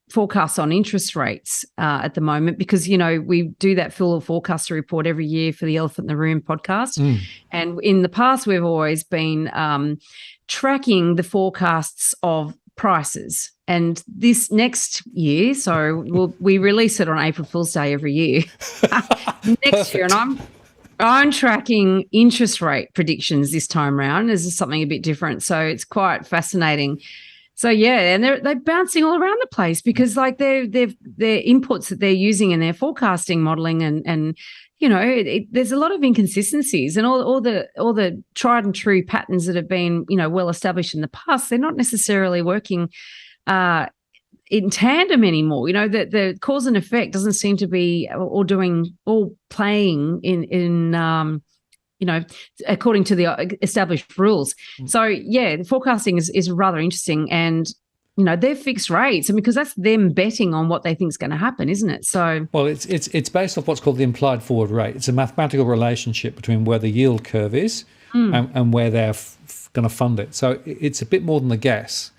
forecasts on interest rates at the moment, because we do that full forecaster report every year for the Elephant in the Room podcast, and in the past we've always been tracking the forecasts of prices. And this next year, so we release it on April Fool's Day every year. Next year, and I'm tracking interest rate predictions this time around. This is something a bit different, so it's quite fascinating. So and they're bouncing all around the place because like their inputs that they're using in their forecasting modelling and there's a lot of inconsistencies, and all the tried and true patterns that have been well established in the past, they're not necessarily working in tandem anymore. The cause and effect doesn't seem to be all playing in according to the established rules. So the forecasting is rather interesting, and they're fixed rates, and because that's them betting on what they think is going to happen, isn't it? So it's based off what's called the implied forward rate. It's a mathematical relationship between where the yield curve is and where they're going to fund it. So it's a bit more than a guess,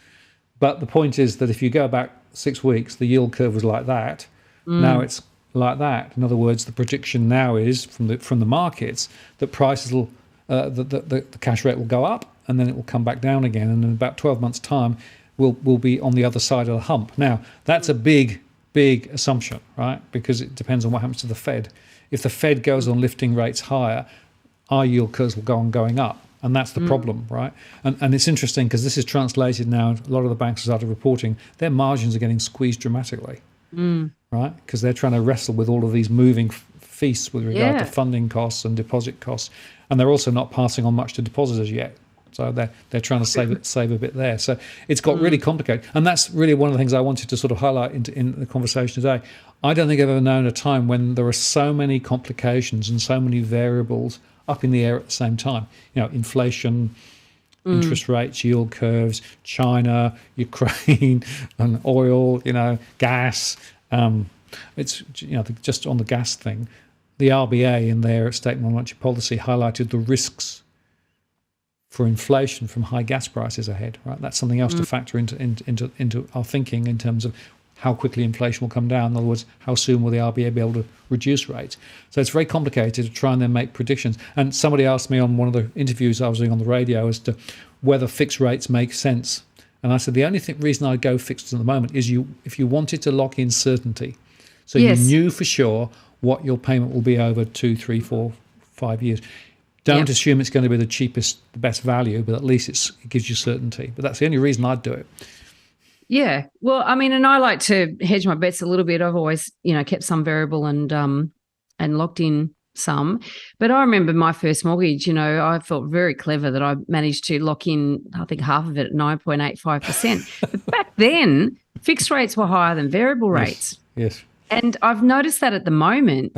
but the point is that if you go back 6 weeks, the yield curve was like that. Now it's like that. In other words, the prediction now is from the markets that prices will the cash rate will go up and then it will come back down again, and in about 12 months' time we'll be on the other side of the hump. Now that's a big assumption, right? Because it depends on what happens to the Fed. If the Fed goes on lifting rates higher, our yield curves will go on going up. And that's the problem, right? And it's interesting because this is translated now. A lot of the banks have started reporting their margins are getting squeezed dramatically, right? Because they're trying to wrestle with all of these moving feasts with regard to funding costs and deposit costs. And they're also not passing on much to depositors yet. So they're trying to save a bit there. So it's got really complicated. And that's really one of the things I wanted to sort of highlight in the conversation today. I don't think I've ever known a time when there are so many complications and so many variables up in the air at the same time. You know, inflation, interest rates, yield curves, China, Ukraine, and oil, gas. It's, just on the gas thing, the RBA in their statement on monetary policy highlighted the risks for inflation from high gas prices ahead, right? That's something else to factor into our thinking in terms of how quickly inflation will come down. In other words, how soon will the RBA be able to reduce rates? So it's very complicated to try and then make predictions. And somebody asked me on one of the interviews I was doing on the radio as to whether fixed rates make sense. And I said the only reason I go fixed at the moment is if you wanted to lock in certainty. So you knew for sure what your payment will be over 2, 3, 4, 5 years. Don't assume it's going to be the cheapest, the best value, but at least it gives you certainty. But that's the only reason I'd do it. Yeah. Well, I mean, and I like to hedge my bets a little bit. I've always, kept some variable and locked in some. But I remember my first mortgage, I felt very clever that I managed to lock in, I think, half of it at 9.85%. But back then, fixed rates were higher than variable rates. Yes. And I've noticed that at the moment.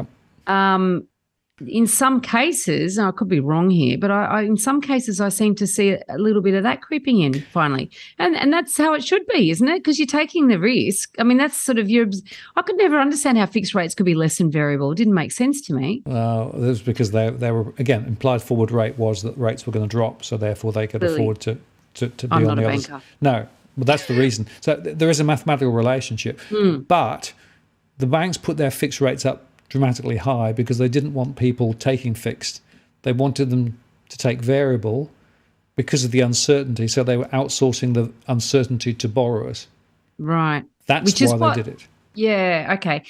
In some cases, and I could be wrong here, but in some cases I seem to see a little bit of that creeping in finally. And that's how it should be, isn't it? Because you're taking the risk. I mean, that's sort of I could never understand how fixed rates could be less than variable. It didn't make sense to me. Well, that was because they were, again, implied forward rate was that rates were going to drop, so therefore they could afford to be I'm on not the a other banker. No, but that's the reason. So there is a mathematical relationship. But the banks put their fixed rates up dramatically high because they didn't want people taking fixed. They wanted them to take variable because of the uncertainty. So they were outsourcing the uncertainty to borrowers. Right. That's why they did it. Yeah. Okay.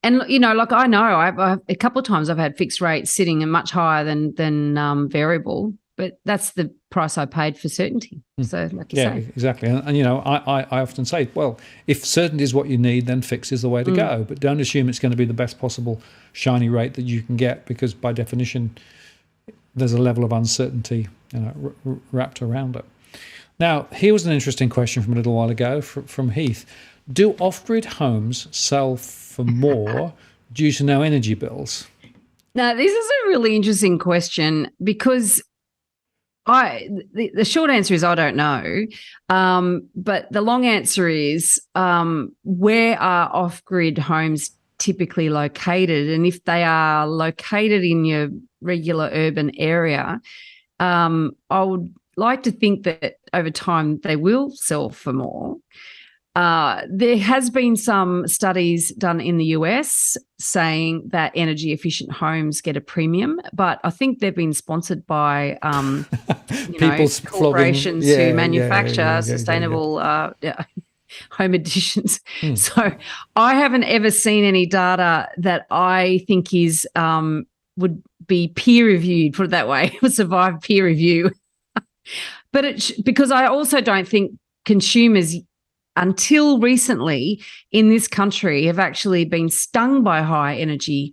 And, like I know I've a couple of times I've had fixed rates sitting and much higher than variable, but that's the price I paid for certainty. So like you say. Exactly. And I often say, well, if certainty is what you need, then fixed is the way to go. But don't assume it's going to be the best possible shiny rate that you can get, because by definition, there's a level of uncertainty wrapped around it. Now, here was an interesting question from a little while ago from Heath. Do off-grid homes sell for more due to no energy bills? Now, this is a really interesting question because the short answer is I don't know, but the long answer is where are off-grid homes typically located? And if they are located in your regular urban area, I would like to think that over time they will sell for more. There has been some studies done in the US saying that energy efficient homes get a premium, but I think they've been sponsored by corporations who manufacture sustainable home additions. So I haven't ever seen any data that I think is would be peer reviewed, put it that way, would survive peer review. But because I also don't think consumers until recently in this country have actually been stung by high energy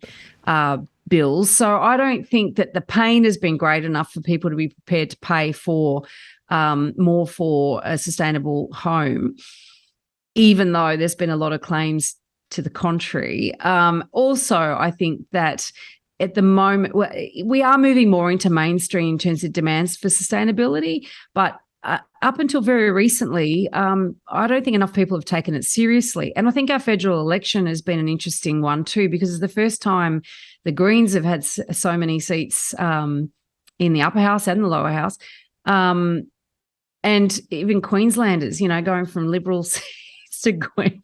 bills. So I don't think that the pain has been great enough for people to be prepared to pay for more for a sustainable home, even though there's been a lot of claims to the contrary. Also, I think that at the moment we are moving more into mainstream in terms of demands for sustainability, but up until very recently, I don't think enough people have taken it seriously. And I think our federal election has been an interesting one too, because it's the first time the Greens have had so many seats in the upper house and the lower house. And even Queenslanders, going from Liberal seats to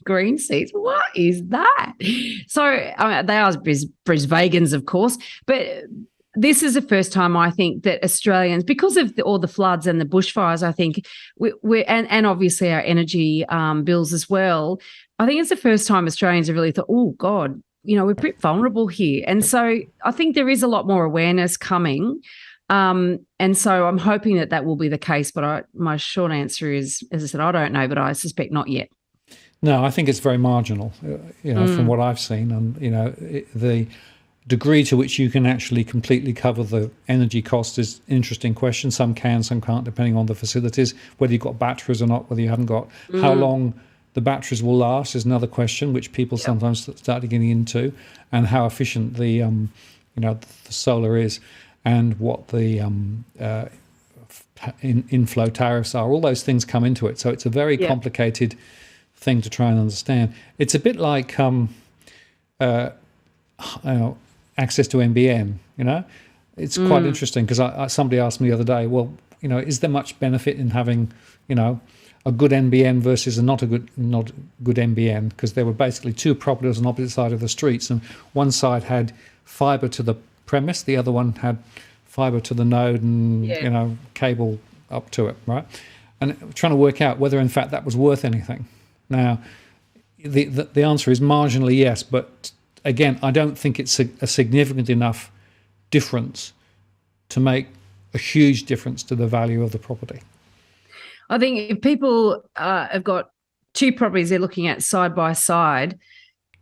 green seats. What is that? So they are Brisbagans, of course, but this is the first time I think that Australians, because of all the floods and the bushfires, I think and obviously our energy bills as well. I think it's the first time Australians have really thought, oh God, we're pretty vulnerable here. And so I think there is a lot more awareness coming. And so I'm hoping that will be the case. But my short answer is, as I said, I don't know, but I suspect not yet. No, I think it's very marginal, from what I've seen. And, the degree to which you can actually completely cover the energy cost is an interesting question. Some can, some can't, depending on the facilities, whether you've got batteries or not, whether you haven't got. How long the batteries will last is another question, which people sometimes start getting into, and how efficient the solar is, and what the inflow tariffs are. All those things come into it. So it's a very complicated thing to try and understand. It's a bit like access to NBN. It's quite interesting, because somebody asked me the other day, well, is there much benefit in having a good NBN versus a not good NBN? Because there were basically two properties on opposite side of the streets, and one side had fibre to the premise, the other one had fibre to the node and cable up to it, right? And trying to work out whether in fact that was worth anything. Now, the answer is marginally yes, but again, I don't think it's a significant enough difference to make a huge difference to the value of the property. I think if people have got two properties they're looking at side by side,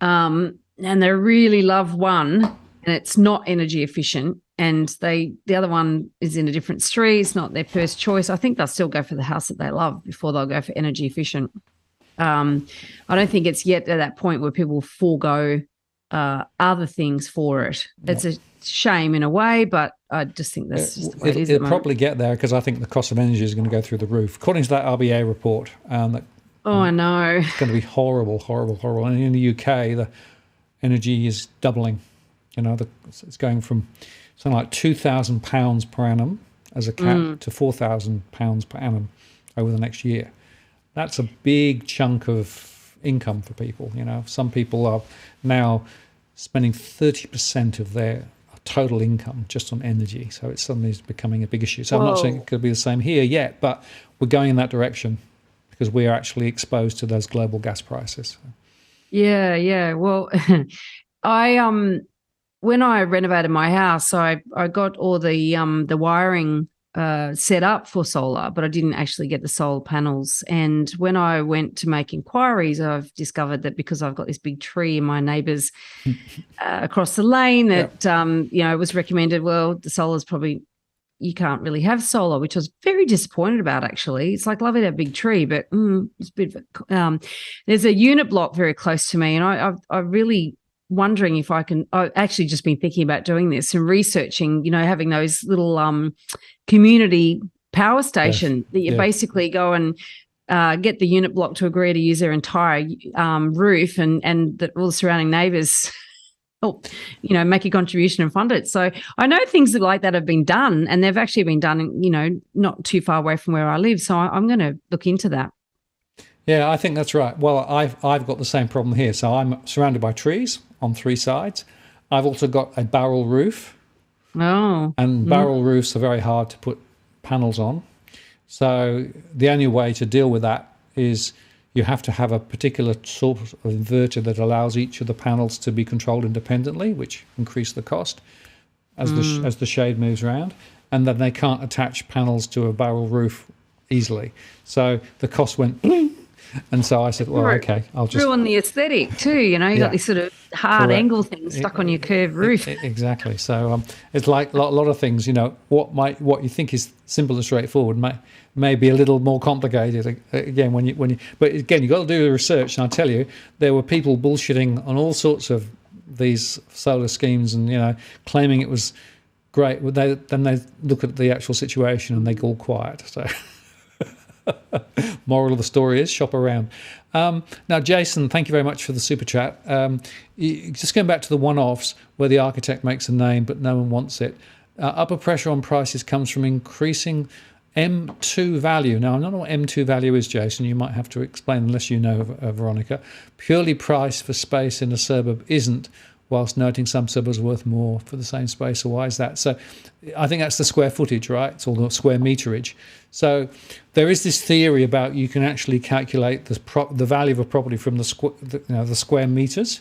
and they really love one and it's not energy efficient, and the other one is in a different street, it's not their first choice, I think they'll still go for the house that they love before they'll go for energy efficient. I don't think it's yet at that point where people forego other things for it. It's a shame in a way, but I just think that's just the way it is. It'll probably get there, because I think the cost of energy is going to go through the roof. According to that RBA report, I know. It's going to be horrible. And in the UK, the energy is doubling. It's going from something like £2,000 per annum as a cap to £4,000 per annum over the next year. That's a big chunk of income for people. Some people are now spending 30% of their total income just on energy. So it suddenly is becoming a big issue. So I'm not saying it could be the same here yet, but we're going in that direction because we are actually exposed to those global gas prices. Yeah. Well, when I renovated my house, I got all the wiring set up for solar, but I didn't actually get the solar panels. And when I went to make inquiries, I've discovered that because I've got this big tree in my neighbour's across the lane, that it was recommended, well, the solar's probably, you can't really have solar, which I was very disappointed about, actually. It's like, lovely to have a big tree, but it's a bit of there's a unit block very close to me, and I really wondering if I can. I've actually just been thinking about doing this and researching, having those little community power station that you basically go and get the unit block to agree to use their entire roof, and that all the surrounding neighbours make a contribution and fund it. So I know things like that have been done, and they've actually been done, not too far away from where I live. So I'm going to look into that. Yeah, I think that's right. Well, I've got the same problem here. So I'm surrounded by trees on three sides. I've also got a barrel roof. Oh. And barrel roofs are very hard to put panels on. So the only way to deal with that is you have to have a particular sort of inverter that allows each of the panels to be controlled independently, which increase the cost as the shade moves around. And then they can't attach panels to a barrel roof easily. So the cost went boom. And so I said, well, okay, I'll just ruin the aesthetic too. You got this sort of hard angle thing stuck on your curved roof. Exactly. So it's like a lot of things. What you think is simple and straightforward may be a little more complicated. Again, but again, you've got to do the research. And I tell you, there were people bullshitting on all sorts of these solar schemes, and claiming it was great. Then they look at the actual situation and they go all quiet. So. Moral of the story is shop around. Now, Jason, thank you very much for the super chat. Just going back to the one-offs where the architect makes a name but no one wants it. Upper pressure on prices comes from increasing M2 value. Now, I don't know what M2 value is, Jason. You might have to explain, unless you know, Veronica. Purely price for space in a suburb isn't, whilst noting some suburbs are worth more for the same space. So why is that? So I think that's the square footage, right? It's all the square meterage. So there is this theory about you can actually calculate the value of a property from the square meters.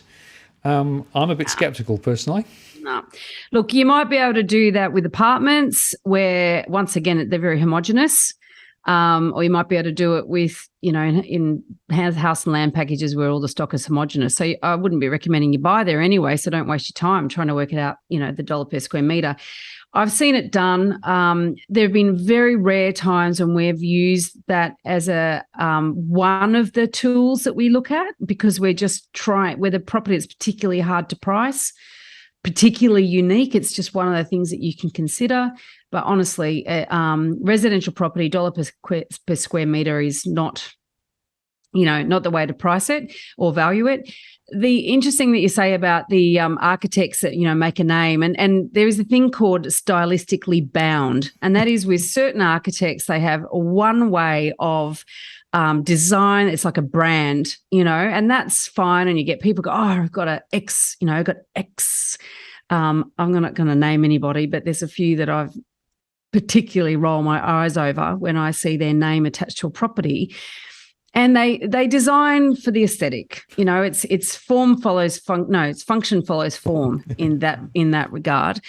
I'm a bit skeptical personally. No. Look, you might be able to do that with apartments where, once again, they're very homogenous. Or you might be able to do it with, in house and land packages where all the stock is homogenous. So I wouldn't be recommending you buy there anyway, so don't waste your time trying to work it out, the dollar per square metre. I've seen it done. There have been very rare times when we've used that as one of the tools that we look at, because we're just trying, where the property is particularly hard to price, particularly unique. It's just one of the things that you can consider. But honestly, residential property, dollar per square metre is not, not the way to price it or value it. The interesting that you say about the architects that, make a name, and there is a thing called stylistically bound, and that is with certain architects, they have one way of design. It's like a brand, and that's fine. And you get people go, oh, I've got I've got X. I'm not going to name anybody, but there's a few that I've particularly roll my eyes over when I see their name attached to a property. And they design for the aesthetic. It's form follows it's function follows form in that regard.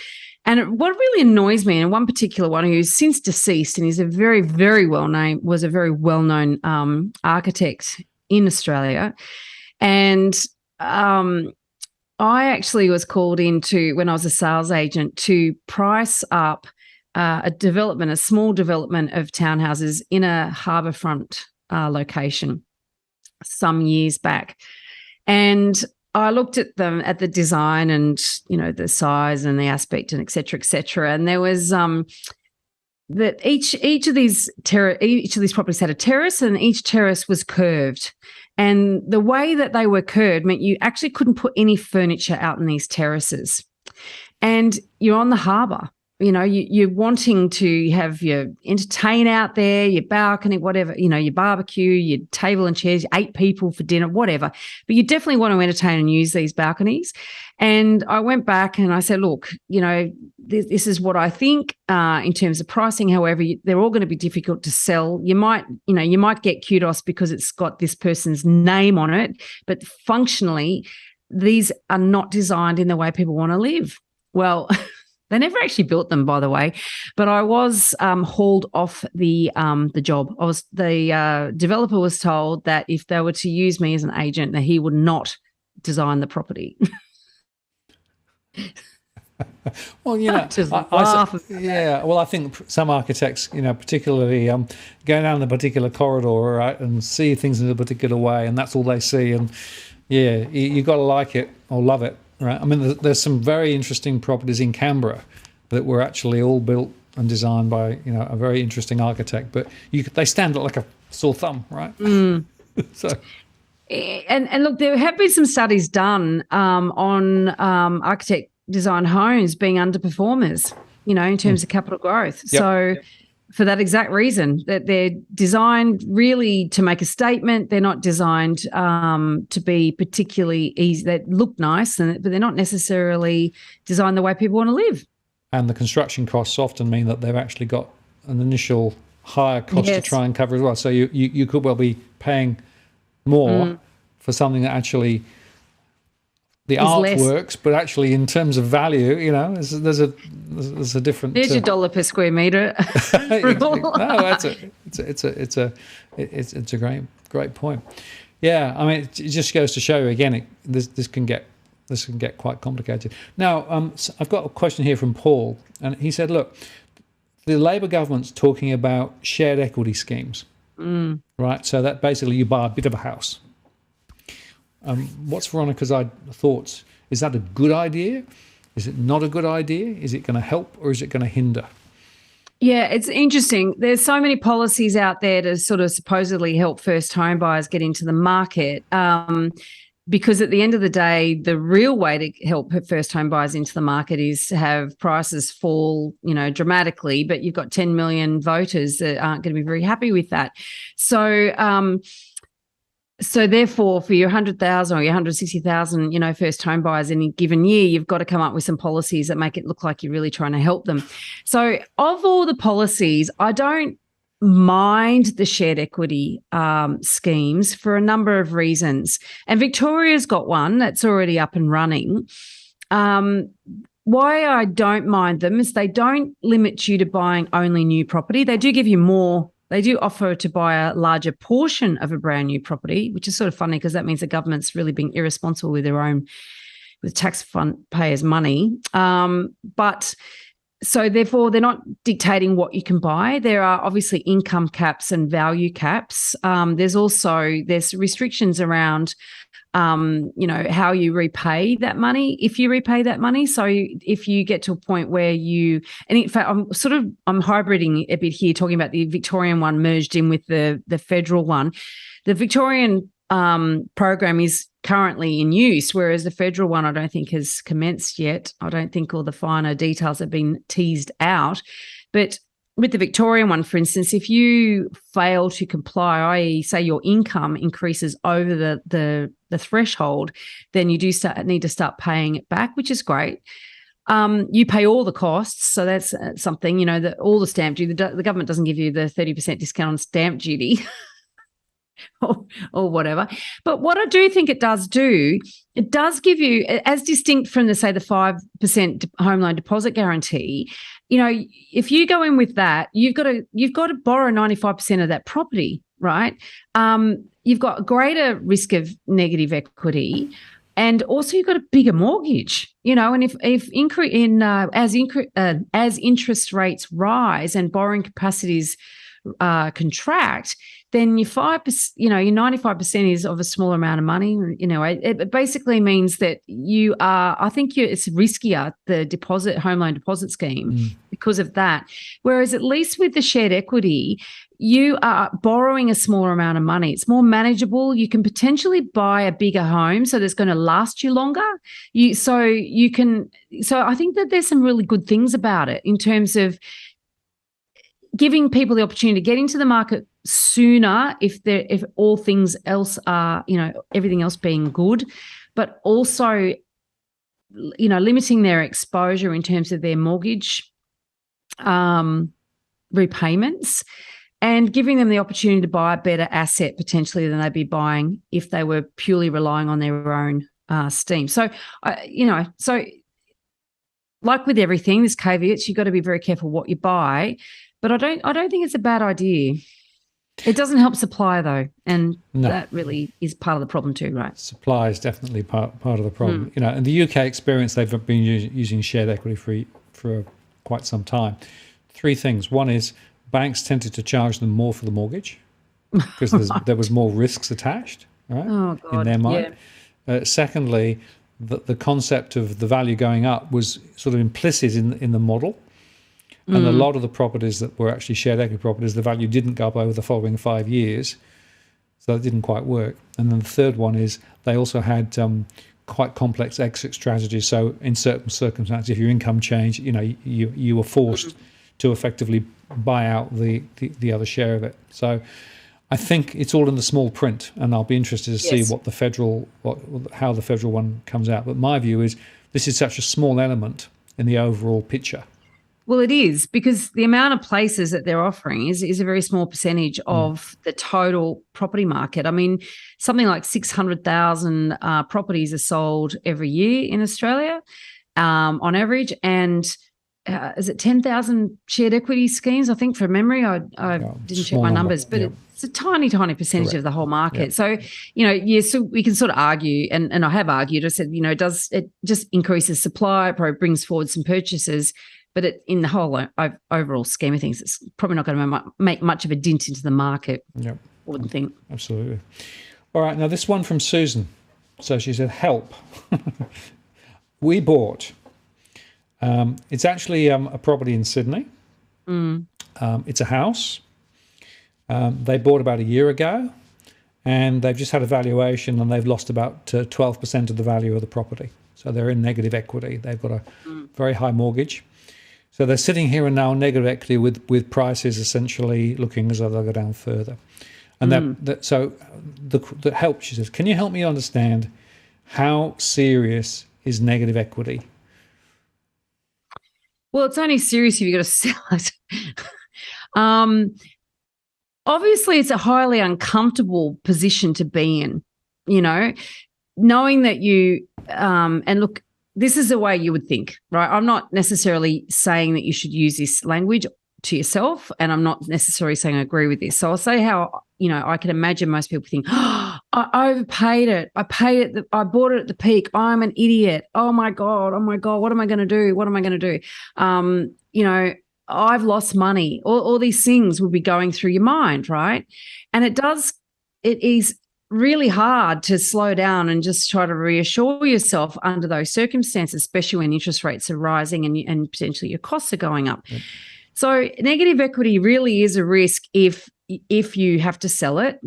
And what really annoys me, and one particular one who's since deceased, and he's a very, very well-known architect in Australia. And I actually was called into, when I was a sales agent, to price up a small development of townhouses in a harbourfront location some years back. And I looked at them, at the design and, the size and the aspect and et cetera. And there was that each of these properties had a terrace, and each terrace was curved. And the way that they were curved meant you actually couldn't put any furniture out in these terraces. And you're on the harbour. You're wanting to have your entertain out there, your balcony, whatever, your barbecue, your table and chairs, 8 people for dinner, whatever. But you definitely want to entertain and use these balconies. And I went back and I said, look, this is what I think in terms of pricing. However, they're all going to be difficult to sell. You might get kudos because it's got this person's name on it, but functionally, these are not designed in the way people want to live. Well, they never actually built them, by the way, but I was hauled off the job. The developer was told that if they were to use me as an agent, that he would not design the property. Well, I think some architects, particularly go down the particular corridor, right, and see things in a particular way, and that's all they see. And you got to like it or love it. Right. I mean, there's some very interesting properties in Canberra that were actually all built and designed by, a very interesting architect. But they stand like a sore thumb, right? Mm. So, and look, there have been some studies done on architect design homes being underperformers, in terms of capital growth. Yep. So. For that exact reason, that they're designed really to make a statement. They're not designed to be particularly easy. They look nice, but they're not necessarily designed the way people want to live. And the construction costs often mean that they've actually got an initial higher cost to try and cover as well. So you could well be paying more for something that actually the art works, but actually in terms of value, there's a different. There's your dollar per square metre. No, it's a great point. Yeah, I mean, it just goes to show you again, this can get quite complicated. Now, I've got a question here from Paul, and he said, look, the Labor government's talking about shared equity schemes, right? So that basically you buy a bit of a house. What's Veronica's thoughts? Is that a good idea? Is it not a good idea? Is it going to help or is it going to hinder? Yeah, it's interesting. There's so many policies out there to sort of supposedly help first home buyers get into the market. Because at the end of the day, the real way to help first home buyers into the market is to have prices fall, dramatically, but you've got 10 million voters that aren't going to be very happy with that. So therefore, for your 100,000 or your 160,000, first home buyers any given year, you've got to come up with some policies that make it look like you're really trying to help them. So of all the policies, I don't mind the shared equity schemes for a number of reasons. And Victoria's got one that's already up and running. Why I don't mind them is they don't limit you to buying only new property. They do give you more. They do offer to buy a larger portion of a brand new property, which is sort of funny because that means the government's really being irresponsible with tax fund payers' money. But so therefore, they're not dictating what you can buy. There are obviously income caps and value caps. There's restrictions around how you repay that money, if you repay that money. So if you get to a point where and in fact, I'm hybriding a bit here, talking about the Victorian one merged in with the federal one. The Victorian program is currently in use, whereas the federal one I don't think has commenced yet. I don't think all the finer details have been teased out. But with the Victorian one, for instance, if you fail to comply, i.e. say your income increases over the threshold, then you do need to start paying it back, which is great. You pay all the costs, so that's something, all the stamp duty. The government doesn't give you the 30% discount on stamp duty or whatever. But what I do think it does give you, as distinct from the 5% home loan deposit guarantee, if you go in with that, you've got to borrow 95% of that property, right? You've got a greater risk of negative equity, and also you've got a bigger mortgage, and as interest rates rise and borrowing capacities contract, then your 5%, your 95% is of a smaller amount of money. It basically means that it's riskier, the home loan deposit scheme, because of that. Whereas at least with the shared equity, you are borrowing a smaller amount of money. It's more manageable. You can potentially buy a bigger home, so that's going to last you longer. So I think that there's some really good things about it in terms of giving people the opportunity to get into the market sooner if all things else are, everything else being good, but also, limiting their exposure in terms of their mortgage repayments, and giving them the opportunity to buy a better asset potentially than they'd be buying if they were purely relying on their own steam. So, like with everything, there's caveats. You've got to be very careful what you buy. But I don't think it's a bad idea. It doesn't help supply though, and that really is part of the problem too, right? Supply is definitely part of the problem. In the UK experience, they've been using shared equity for quite some time. Three things. One is banks tended to charge them more for the mortgage because there was more risks attached, right? Oh, God, in their mind. Yeah. Secondly, the concept of the value going up was sort of implicit in the model. And a lot of the properties that were actually shared equity properties, the value didn't go up over the following 5 years. So it didn't quite work. And then the third one is they also had quite complex exit strategies. So in certain circumstances, if your income changed, you were forced to effectively buy out the other share of it. So I think it's all in the small print, and I'll be interested to see how the federal one comes out. But my view is this is such a small element in the overall picture. Well, it is, because the amount of places that they're offering is a very small percentage of the total property market. I mean, something like 600,000 properties are sold every year in Australia on average, and is it 10,000 shared equity schemes? I think from memory, I didn't check my numbers, but it's a tiny, tiny percentage of the whole market. So, so we can sort of argue, and I have argued, I said, it just increases supply, it probably brings forward some purchases, but in the whole overall scheme of things, it's probably not going to make much of a dent into the market, I wouldn't think. Absolutely. All right, now this one from Susan. So she said, help. We bought. It's actually a property in Sydney. It's a house. They bought about a year ago. and they've just had a valuation and they've lost about 12% of the value of the property. So they're in negative equity. They've got a very high mortgage. So they're sitting here and now negative equity with prices essentially looking as though they'll go down further. And that help, she says, can you help me understand how serious is negative equity? Well, it's only serious if you've got to sell it. Obviously, it's a highly uncomfortable position to be in, knowing that you, and look, this is the way you would think, right? I'm not necessarily saying that you should use this language to yourself, and I'm not necessarily saying I agree with this. So I'll say how, I can imagine most people think, oh, I overpaid it. I paid it. I bought it at the peak. I'm an idiot. Oh my God. What am I going to do? What am I going to do? I've lost money. All these things will be going through your mind, right? And it is really hard to slow down and just try to reassure yourself under those circumstances, especially when interest rates are rising and potentially your costs are going up. Yep. So negative equity really is a risk if you have to sell it,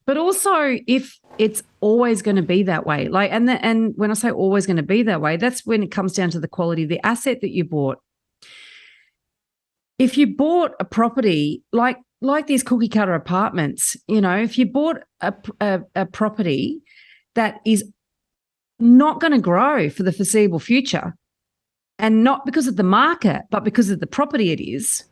but also if it's always going to be that way. And when I say always going to be that way, that's when it comes down to the quality of the asset that you bought. If you bought a property like these cookie cutter apartments, if you bought a property that is not going to grow for the foreseeable future, and not because of the market, but because of the property it is,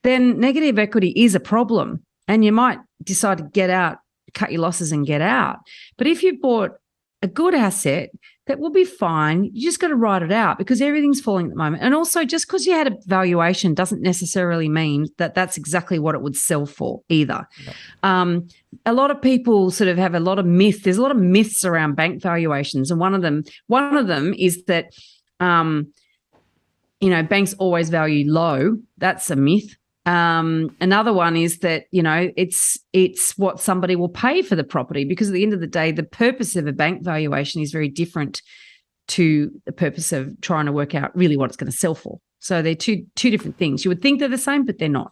then negative equity is a problem. And you might decide to get out, cut your losses and get out. But if you bought a good asset that will be fine, you just got to write it out because everything's falling at the moment. And also, just because you had a valuation doesn't necessarily mean that that's exactly what it would sell for either. No. A lot of people sort of have a lot of myth. There's a lot of myths around bank valuations. And one of them is that, banks always value low. That's a myth. Another one is that, it's what somebody will pay for the property, because at the end of the day, the purpose of a bank valuation is very different to the purpose of trying to work out really what it's going to sell for. So they're two different things. You would think they're the same, but they're not.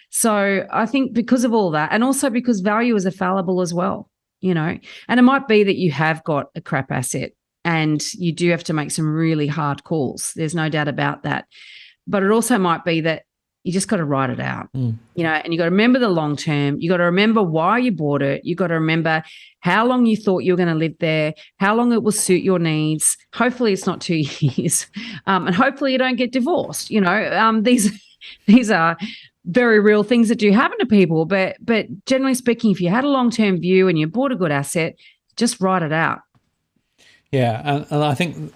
So I think because of all that, and also because valuers are fallible as well, and it might be that you have got a crap asset and you do have to make some really hard calls. There's no doubt about that. But it also might be that you just got to write it out, and you got to remember the long term. You got to remember why you bought it. You got to remember how long you thought you were going to live there, how long it will suit your needs. Hopefully it's not 2 years, and hopefully you don't get divorced. These are very real things that do happen to people. But generally speaking, if you had a long-term view and you bought a good asset, just write it out. Yeah, and I think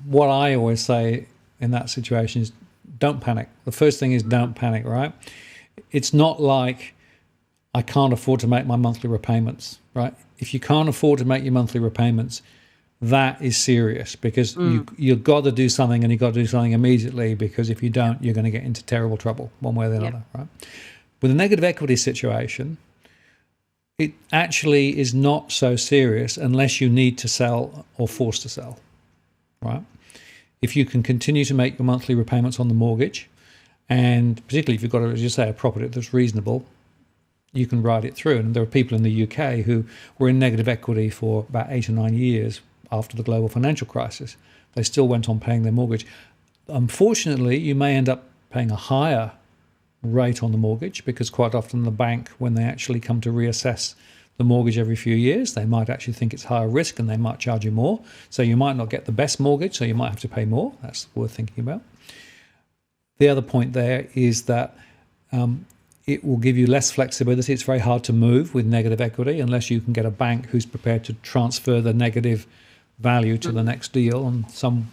what I always say in that situation is don't panic. The first thing is don't panic, right? It's not like I can't afford to make my monthly repayments, right? If you can't afford to make your monthly repayments, that is serious, because you've got to do something, and you've got to do something immediately, because if you don't, you're going to get into terrible trouble one way or the other, right? With a negative equity situation, it actually is not so serious unless you need to sell or forced to sell, right? If you can continue to make your monthly repayments on the mortgage, and particularly if you've got, as you say, a property that's reasonable, you can ride it through. And there are people in the UK who were in negative equity for about 8 or 9 years after the global financial crisis. They still went on paying their mortgage. Unfortunately, you may end up paying a higher rate on the mortgage, because quite often the bank, when they actually come to reassess the mortgage every few years, they might actually think it's higher risk and they might charge you more. So you might not get the best mortgage, so you might have to pay more. That's worth thinking about. The other point there is that it will give you less flexibility. It's very hard to move with negative equity unless you can get a bank who's prepared to transfer the negative value to the next deal. And some,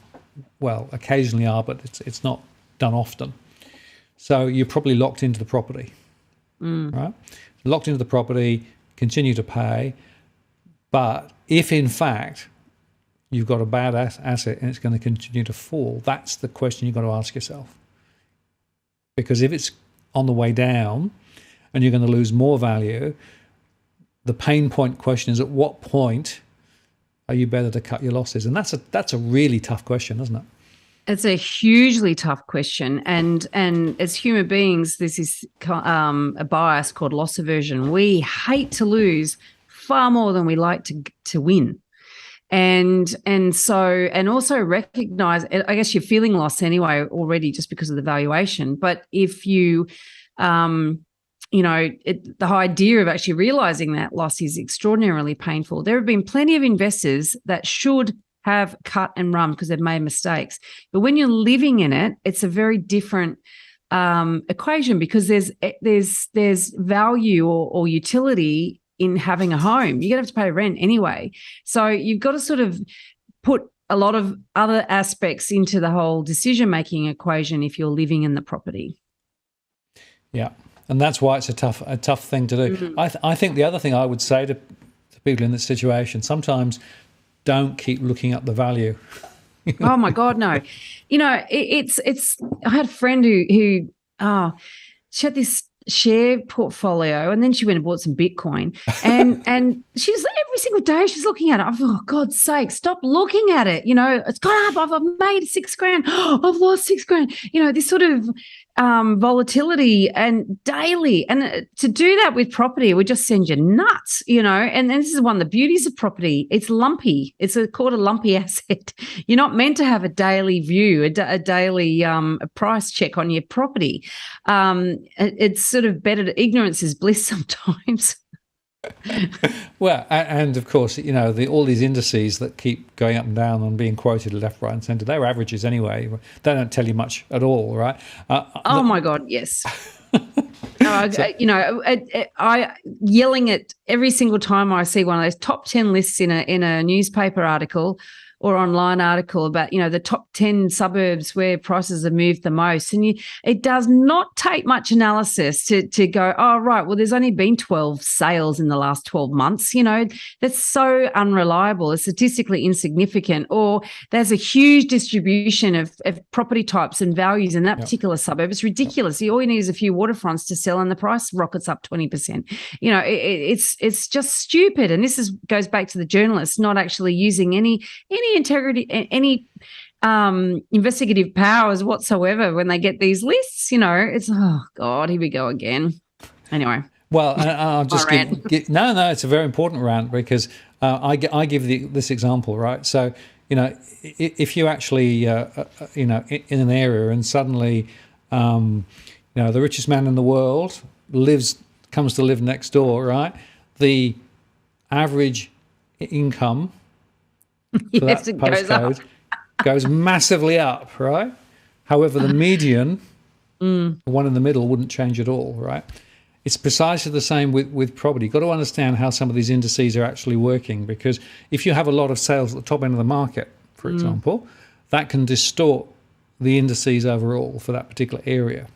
occasionally are, but it's not done often. So you're probably locked into the property, right? Locked into the property, continue to pay. But if in fact you've got a bad asset and it's going to continue to fall, that's the question you've got to ask yourself. Because if it's on the way down and you're going to lose more value, the pain point question is, at what point are you better to cut your losses? And that's a really tough question, isn't it? It's a hugely tough question, and as human beings, this is a bias called loss aversion. We hate to lose far more than we like to win. And also recognize, I guess you're feeling loss anyway already just because of the valuation. But if you, the idea of actually realizing that loss is extraordinarily painful. There have been plenty of investors that should have cut and run because they've made mistakes. But when you're living in it, it's a very different equation, because there's value or utility in having a home. You're going to have to pay rent anyway. So you've got to sort of put a lot of other aspects into the whole decision-making equation if you're living in the property. Yeah, and that's why it's a tough thing to do. Mm-hmm. I think the other thing I would say to people in this situation, sometimes don't keep looking up the value. Oh my God, no. It's I had a friend who she had this share portfolio, and then she went and bought some Bitcoin, and she's every single day she's looking at it. I thought, oh, God's sake, stop looking at it. It's gone up. I've made $6,000. I've lost $6,000. This sort of volatility and daily, and to do that with property would just send you nuts. And this is one of the beauties of property. It's lumpy. It's called a lumpy asset. You're not meant to have a daily view, a daily price check on your property. It's sort of better. Ignorance is bliss sometimes. Well, and of course, all these indices that keep going up and down and being quoted left, right, and centre, they're averages anyway. They don't tell you much at all, right? My God, yes. I yelling it every single time I see one of those top 10 lists in a newspaper article or online article about, the top 10 suburbs where prices have moved the most. And it does not take much analysis to go, oh, right, well, there's only been 12 sales in the last 12 months. That's so unreliable. It's statistically insignificant. Or there's a huge distribution of property types and values in that particular suburb. It's ridiculous. All you need is a few waterfronts to sell and the price rockets up 20%. It's just stupid. And this goes back to the journalists not actually using any integrity, any investigative powers whatsoever when they get these lists. It's, oh God, here we go again. Anyway. Well, I'll just no, it's a very important rant, because I give this example, right? So, if you actually, in an area and suddenly, the richest man in the world comes to live next door, right? The average income for that postcode goes massively up, right? However, the median, the one in the middle, wouldn't change at all, right? It's precisely the same with property. You've got to understand how some of these indices are actually working, because if you have a lot of sales at the top end of the market, for example, that can distort the indices overall for that particular area,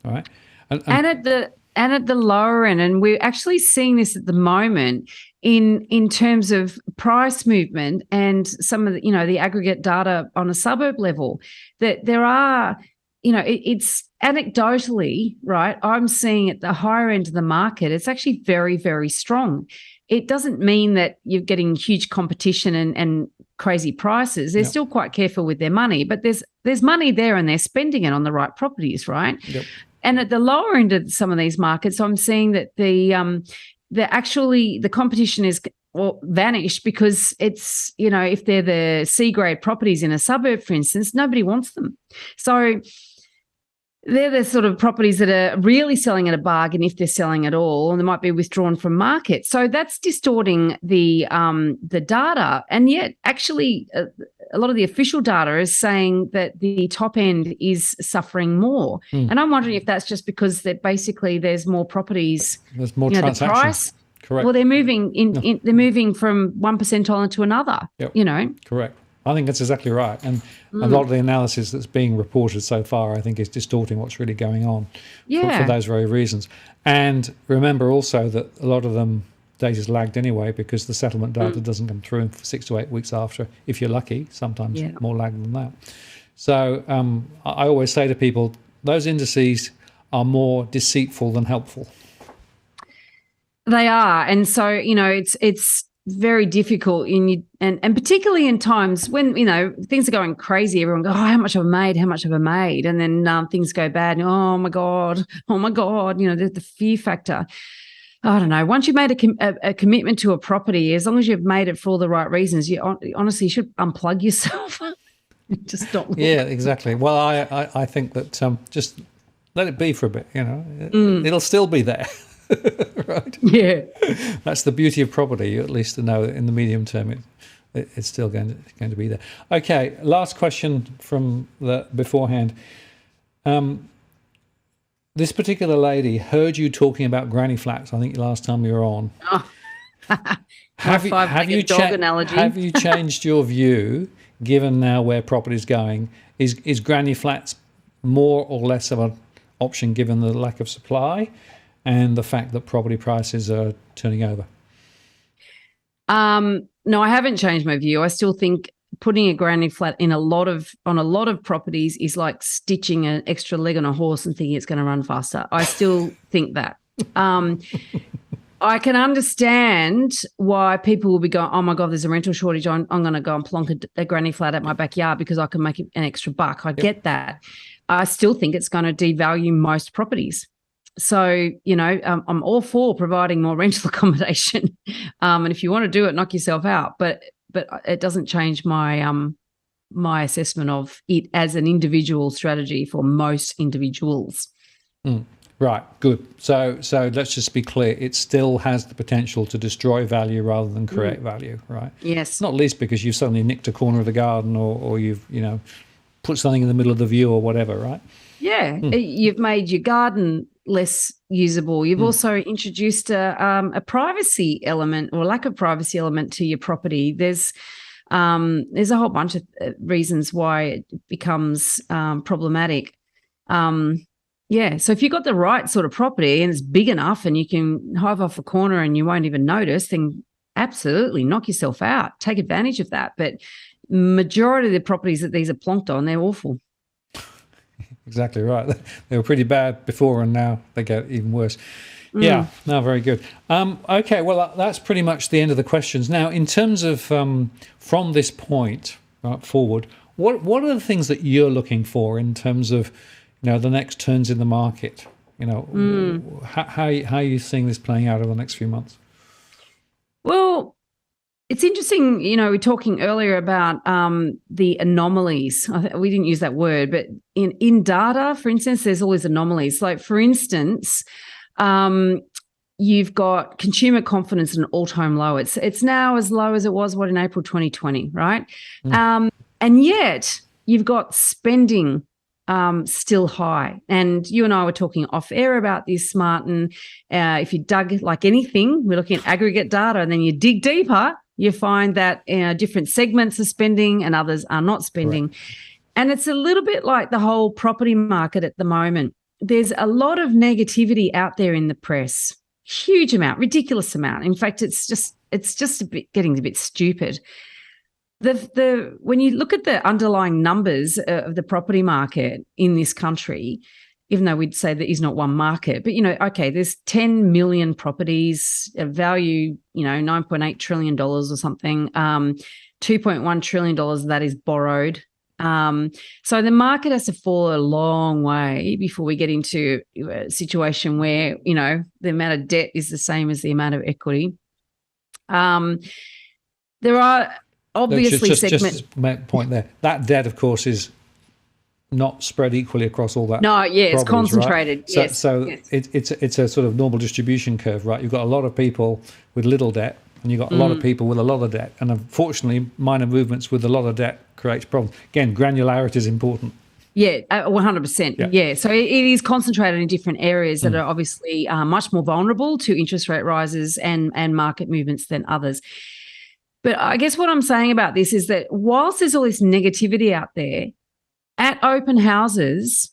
right? And at the lower end, and we're actually seeing this at the moment in terms of price movement and some of the, the aggregate data on a suburb level, that there are, it's anecdotally, right, I'm seeing at the higher end of the market, it's actually very, very strong. It doesn't mean that you're getting huge competition and crazy prices. They're still quite careful with their money, but there's money there and they're spending it on the right properties, right? Yep. And at the lower end of some of these markets, I'm seeing that the competition is vanished, because it's, if they're the C-grade properties in a suburb, for instance, nobody wants them. So they're the sort of properties that are really selling at a bargain, if they're selling at all, and they might be withdrawn from market. So that's distorting the data. And yet, actually, a lot of the official data is saying that the top end is suffering more. And I'm wondering if that's just because that basically there's more properties. There's more transactions. The price. Correct. Well, they're moving they're moving from one percentile to another. Yep. Correct. I think that's exactly right. And a lot of the analysis that's being reported so far, I think, is distorting what's really going on for those very reasons. And remember also that a lot of them data's lagged anyway, because the settlement data doesn't come through for 6 to 8 weeks after, if you're lucky, sometimes more lag than that. So I always say to people, those indices are more deceitful than helpful. They are. And so, it's very difficult and particularly in times when, things are going crazy. Everyone goes, oh, how much have I made? And then things go bad. And, oh my God, the fear factor. I don't know. Once you've made a commitment to a property, as long as you've made it for all the right reasons, you honestly should unplug yourself. Just not look. Yeah, exactly. Well, I think that just let it be for a bit, It'll still be there. Right? Yeah. That's the beauty of property, at least to know that in the medium term it's still going to be there. Okay, last question from the beforehand. This particular lady heard you talking about granny flats, I think last time you were on. Oh. Have you changed your view, given now where property is going? Is granny flats more or less of an option given the lack of supply and the fact that property prices are turning over? No, I haven't changed my view. I still think putting a granny flat on a lot of properties is like stitching an extra leg on a horse and thinking it's going to run faster. I still think that. I can understand why people will be going, oh my God, there's a rental shortage. I'm going to go and plonk a granny flat at my backyard because I can make an extra buck. I get that. I still think it's going to devalue most properties. So, I'm all for providing more rental accommodation. And if you want to do it, knock yourself out. But it doesn't change my my assessment of it as an individual strategy for most individuals. Right, good. So let's just be clear. It still has the potential to destroy value rather than create value, right? Yes. Not least because you've suddenly nicked a corner of the garden or you've, put something in the middle of the view or whatever, right? Yeah, you've made your garden less usable. You've also introduced a privacy element or lack of privacy element to your property. There's a whole bunch of reasons why it becomes problematic. Yeah, so if you've got the right sort of property and it's big enough and you can hive off a corner and you won't even notice, then absolutely knock yourself out. Take advantage of that. But majority of the properties that these are plonked on, they're awful. Exactly right. They were pretty bad before and now they get even worse. Yeah, no, very good. Okay, well, that's pretty much the end of the questions. Now, in terms of from this point forward, what are the things that you're looking for in terms of, the next turns in the market? How are you seeing this playing out over the next few months? Well, it's interesting, we're talking earlier about the anomalies. We didn't use that word, but in data, for instance, there's always anomalies. Like, for instance, you've got consumer confidence at an all-time low. It's now as low as it was, in April 2020, right? And yet you've got spending still high. And you and I were talking off air about this, Martin. If you dug like anything, we're looking at aggregate data, and then you dig deeper, you find that different segments are spending and others are not spending. Right. And it's a little bit like the whole property market at the moment. There's a lot of negativity out there in the press, huge amount, ridiculous amount. In fact, it's just getting a bit stupid. When you look at the underlying numbers of the property market in this country, even though we'd say there is not one market, but, okay, there's 10 million properties, value, $9.8 trillion or something, $2.1 trillion of that is borrowed. So the market has to fall a long way before we get into a situation where, the amount of debt is the same as the amount of equity. There are obviously segments. Just make a point there. That debt, of course, is not spread equally across all that. No, yeah, it's concentrated. Right? So it's a sort of normal distribution curve, right? You've got a lot of people with little debt, and you've got a lot of people with a lot of debt. And unfortunately, minor movements with a lot of debt creates problems. Again, granularity is important. Yeah, 100%. Yeah. So it is concentrated in different areas that are obviously much more vulnerable to interest rate rises and market movements than others. But I guess what I'm saying about this is that whilst there's all this negativity out there, at open houses,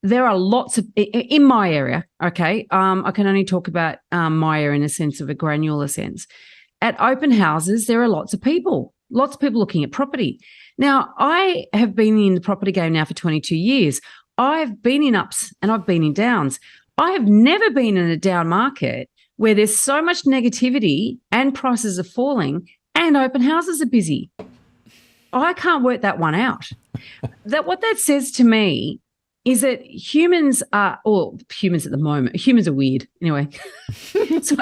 there are lots of, in my area, okay, I can only talk about my area in a sense of a granular sense. At open houses, there are lots of people looking at property. Now, I have been in the property game now for 22 years. I've been in ups and I've been in downs. I have never been in a down market where there's so much negativity and prices are falling and open houses are busy. I can't work that one out. What that says to me is that humans at the moment, humans are weird anyway. So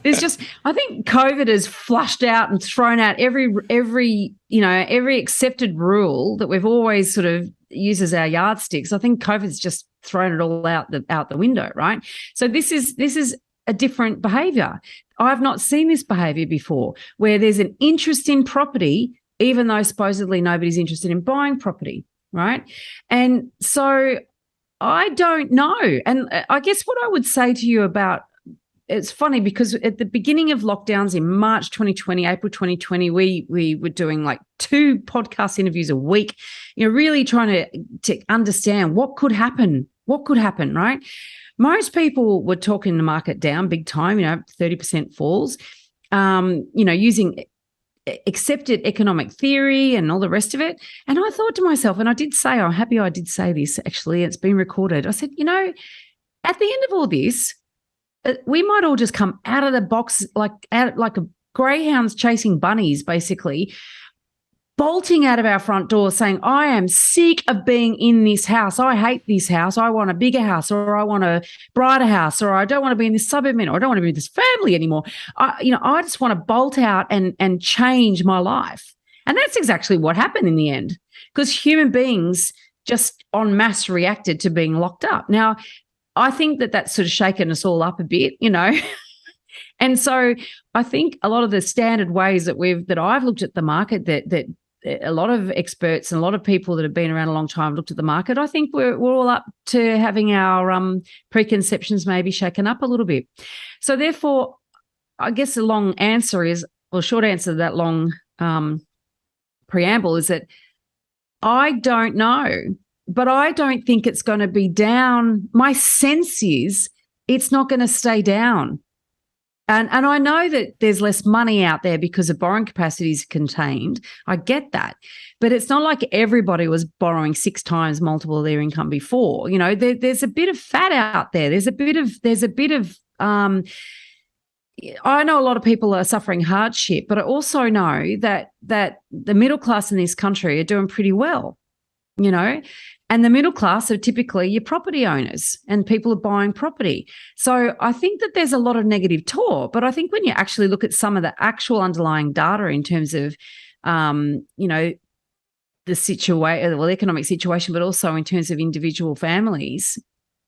there's just, I think COVID has flushed out and thrown out every accepted rule that we've always sort of used as our yardsticks. I think COVID's just thrown it all out the window, right? So this is a different behavior. I've not seen this behavior before, where there's an interest in property, even though supposedly nobody's interested in buying property. Right. And so I don't know. And I guess what I would say to you about, it's funny because at the beginning of lockdowns in March 2020, April 2020, we were doing like 2 podcast interviews a week, really trying to understand what could happen, right? Most people were talking the market down big time, 30% falls, using accepted economic theory and all the rest of it. And I thought to myself, and I did say, I'm happy I did say this, actually, it's been recorded. I said, at the end of all this, we might all just come out of the box like greyhounds chasing bunnies, basically, bolting out of our front door saying, I am sick of being in this house. I hate this house. I want a bigger house, or I want a brighter house, or I don't want to be in this suburb anymore. I don't want to be in this family anymore. I just want to bolt out and change my life. And that's exactly what happened in the end, because human beings just en masse reacted to being locked up. Now, I think that that's sort of shaken us all up a bit, And so I think a lot of the standard ways that I've looked at the market, that a lot of experts and a lot of people that have been around a long time looked at the market, I think we're all up to having our preconceptions maybe shaken up a little bit. So therefore, I guess the short answer to that long preamble is that I don't know, but I don't think it's going to be down. My sense is it's not going to stay down. And I know that there's less money out there because the borrowing capacity is contained. I get that. But it's not like everybody was borrowing 6 times multiple of their income before. There's a bit of fat out there. There's a bit of I know a lot of people are suffering hardship, but I also know that the middle class in this country are doing pretty well, and the middle class are typically your property owners and people are buying property. So I think that there's a lot of negative talk, but I think when you actually look at some of the actual underlying data in terms of, the economic situation, but also in terms of individual families,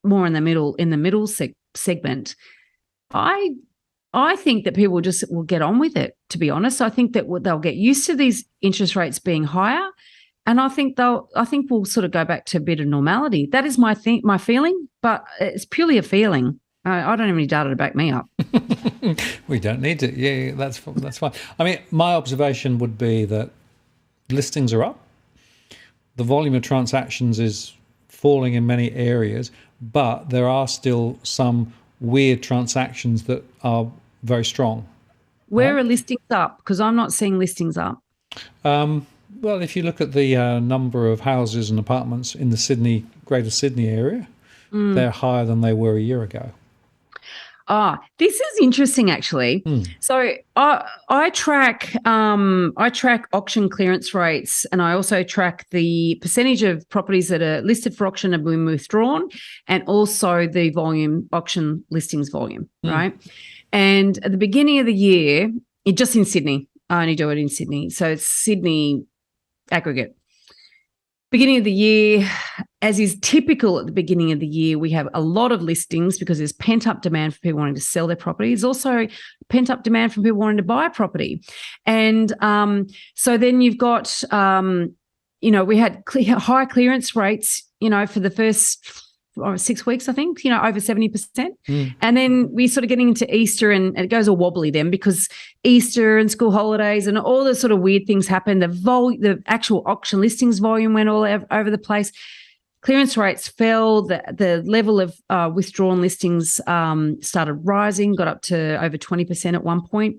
more in the middle segment, I think that people will get on with it, to be honest. I think that they'll get used to these interest rates being higher. And I think we'll sort of go back to a bit of normality. That is my feeling, but it's purely a feeling. I don't have any data to back me up. We don't need to. Yeah, that's fine. I mean, my observation would be that listings are up. The volume of transactions is falling in many areas, but there are still some weird transactions that are very strong. Where are listings up? Because I'm not seeing listings up. Well, if you look at the number of houses and apartments in the Greater Sydney area, they're higher than they were a year ago. This is interesting, actually. So I track auction clearance rates, and I also track the percentage of properties that are listed for auction and been withdrawn, and also the auction listings volume, right? And at the beginning of the year, just in Sydney, I only do it in Sydney, so it's Sydney aggregate. Beginning of the year, as is typical at the beginning of the year, we have a lot of listings because there's pent-up demand for people wanting to sell their property. There's also pent-up demand from people wanting to buy property. And so then you've got, we had high clearance rates, for the first 6 weeks, I think, over 70%. And then we sort of getting into Easter, and it goes all wobbly then because Easter and school holidays and all the sort of weird things happen. The actual auction listings volume went all over the place. Clearance rates fell. The level of withdrawn listings started rising, got up to over 20% at one point.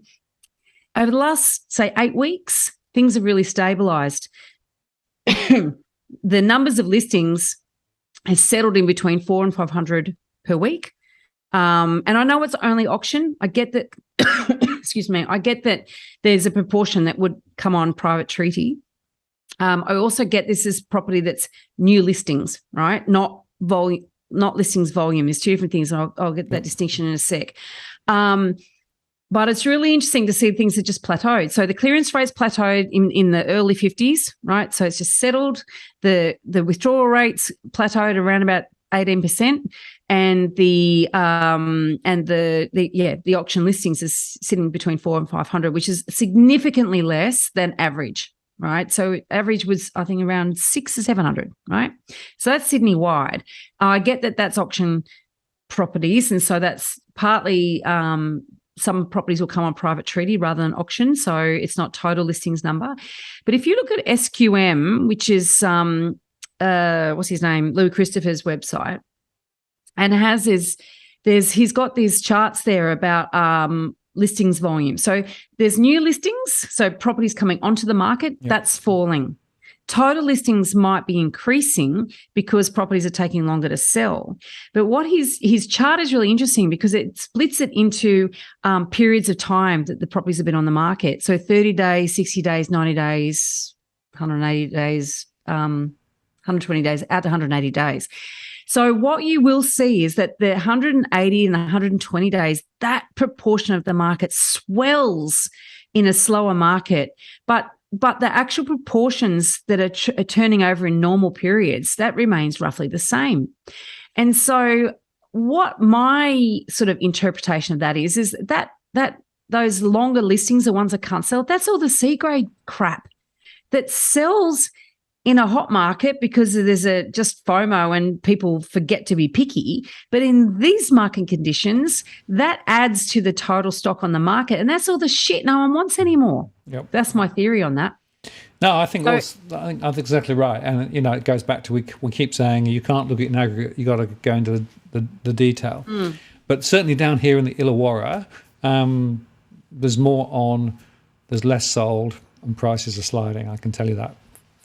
Over the last, say, 8 weeks, things have really stabilised. The numbers of listings has settled in between 400 and 500 per week. And I know it's only auction. I get that, excuse me, I get that there's a proportion that would come on private treaty. I also get this is property that's new listings, right? Not volume, not listings volume. There's two different things, and I'll get that distinction in a sec. But it's really interesting to see things that just plateaued. So the clearance rates plateaued in the early 50s, right? So it's just settled. The withdrawal rates plateaued around about 18%, and the auction listings is sitting between 400 and 500, which is significantly less than average, right? So average was, I think, around 600 or 700, right? So that's Sydney wide. I get that that's auction properties, and so that's partly some properties will come on private treaty rather than auction, so it's not total listings number. But if you look at SQM, which is what's his name, Louis Christopher's website, and he's got these charts there about listings volume. So there's new listings, so properties coming onto the market, that's falling. Total listings might be increasing because properties are taking longer to sell. But what his chart is really interesting because it splits it into periods of time that the properties have been on the market. So 30 days, 60 days, 90 days, 180 days, 120 days, out to 180 days. So what you will see is that the 180 and 120 days, that proportion of the market swells in a slower market, but the actual proportions that are turning over in normal periods, that remains roughly the same. And so what my sort of interpretation of that is that those longer listings, the ones that can't sell, that's all the C-grade crap that sells in a hot market because there's just FOMO and people forget to be picky. But in these market conditions, that adds to the total stock on the market, and that's all the shit no one wants anymore. Yep. That's my theory on that. No, I think that's exactly right. And, it goes back to we keep saying you can't look at an aggregate, you got to go into the detail. But certainly down here in the Illawarra, there's less sold and prices are sliding, I can tell you that.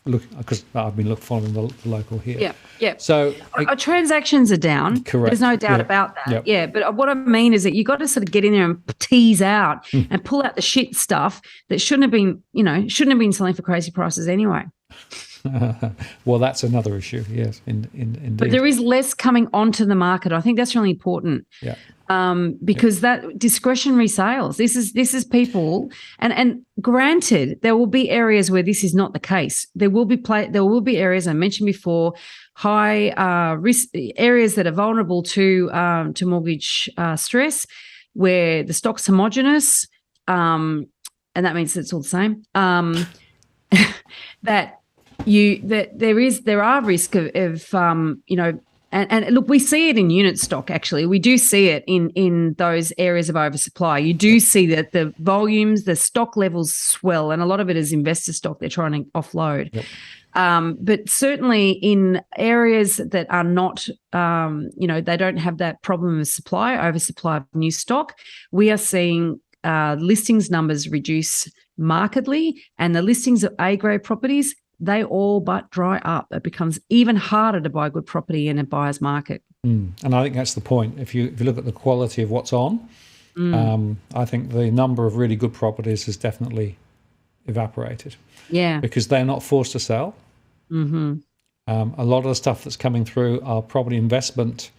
Look, because I've been following the local here. Yeah. So our transactions are down. Correct. There's no doubt about that. Yep. Yeah, but what I mean is that you got to sort of get in there and tease out and pull out the shit stuff that shouldn't have been selling for crazy prices anyway. Well, that's another issue. Yes, indeed. But there is less coming onto the market. I think that's really important. Yeah. Because that discretionary sales, this is people, and granted, there will be areas where this is not the case. There will be areas I mentioned before, high risk areas that are vulnerable to mortgage stress, where the stock's homogenous, and that means it's all the same. There are risk of And look, we see it in unit stock, actually. We do see it in those areas of oversupply. You do see that the volumes, the stock levels swell, and a lot of it is investor stock they're trying to offload. Yep. But certainly in areas that are not, they don't have that problem of oversupply of new stock, we are seeing listings numbers reduce markedly, and the listings of A-grade properties, they all but dry up. It becomes even harder to buy good property in a buyer's market. And I think that's the point. If you look at the quality of what's on, I think the number of really good properties has definitely evaporated. Yeah. Because they're not forced to sell. Mm-hmm. A lot of the stuff that's coming through are property investment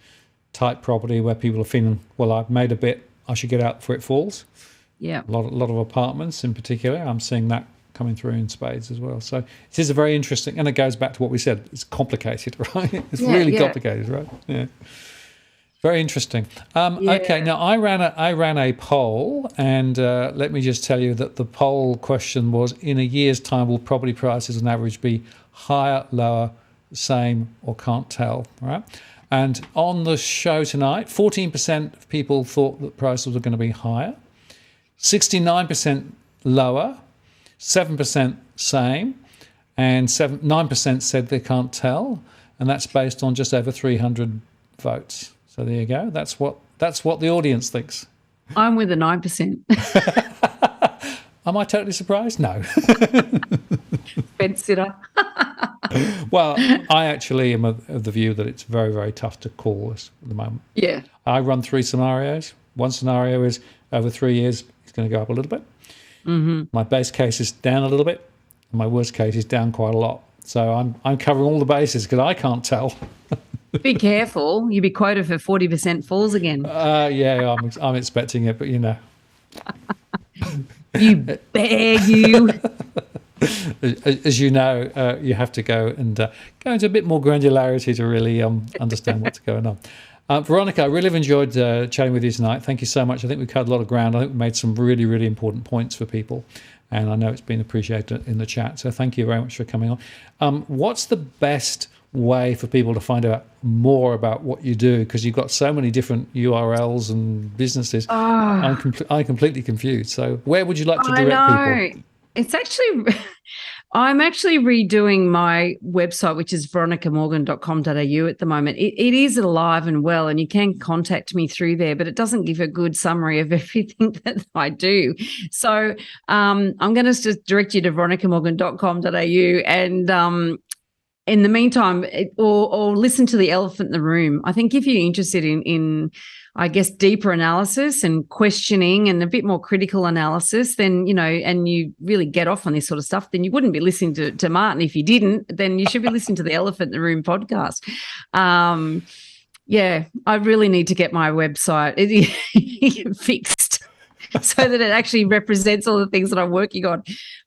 type property where people are feeling, well, I've made a bit, I should get out before it falls. Yeah. A lot of apartments in particular, I'm seeing that coming through in spades as well. So it is a very interesting, and it goes back to what we said, it's complicated, right? It's really complicated, right? Yeah. Very interesting. Okay, now I ran a poll, and let me just tell you that the poll question was, in a year's time, will property prices on average be higher, lower, same, or can't tell, right? And on the show tonight, 14% of people thought that prices were going to be higher, 69% lower, 7% same, and 9% said they can't tell, and that's based on just over 300 votes. So there you go. That's what the audience thinks. I'm with the 9%. Am I totally surprised? No. Fence sitter. Well, I actually am of the view that it's very, very tough to call this at the moment. Yeah. I run 3 scenarios. One scenario is over 3 years, it's going to go up a little bit. Mm-hmm. My base case is down a little bit. And my worst case is down quite a lot. So I'm covering all the bases because I can't tell. Be careful. You'll be quoted for 40% falls again. Yeah, I'm expecting it, but you know. You beg you. As you know, you have to go and go into a bit more granularity to really understand what's going on. Veronica, I really have enjoyed chatting with you tonight. Thank you so much. I think we covered a lot of ground. I think we made some really, really important points for people. And I know it's been appreciated in the chat. So thank you very much for coming on. What's the best way for people to find out more about what you do? Because you've got so many different URLs and businesses. I'm completely confused. So where would you like to direct people? It's actually, I'm actually redoing my website, which is veronicamorgan.com.au at the moment. It is alive and well, and you can contact me through there, but it doesn't give a good summary of everything that I do. So I'm going to just direct you to veronicamorgan.com.au, and in the meantime, or listen to the elephant in the room. I think if you're interested in I guess, deeper analysis and questioning and a bit more critical analysis, then, you know, and you really get off on this sort of stuff, then you wouldn't be listening to Martin. If you didn't, then you should be listening to the Elephant in the Room podcast. Yeah, I really need to get my website fixed so that it actually represents all the things that I'm working on.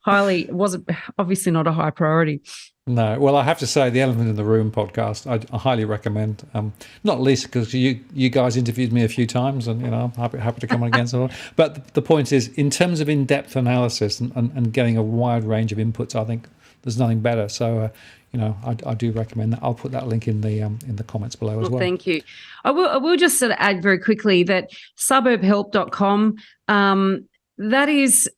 It wasn't obviously not a high priority. No, well, I have to say the Elephant in the Room podcast I highly recommend. Not least because you guys interviewed me a few times, and you know I'm happy to come on again. So, but the point is, in terms of in-depth analysis and getting a wide range of inputs, I think there's nothing better. So, you know, I do recommend that. I'll put that link in the comments below as well. Thank you. I will just sort of add very quickly that suburbhelp.com, that is.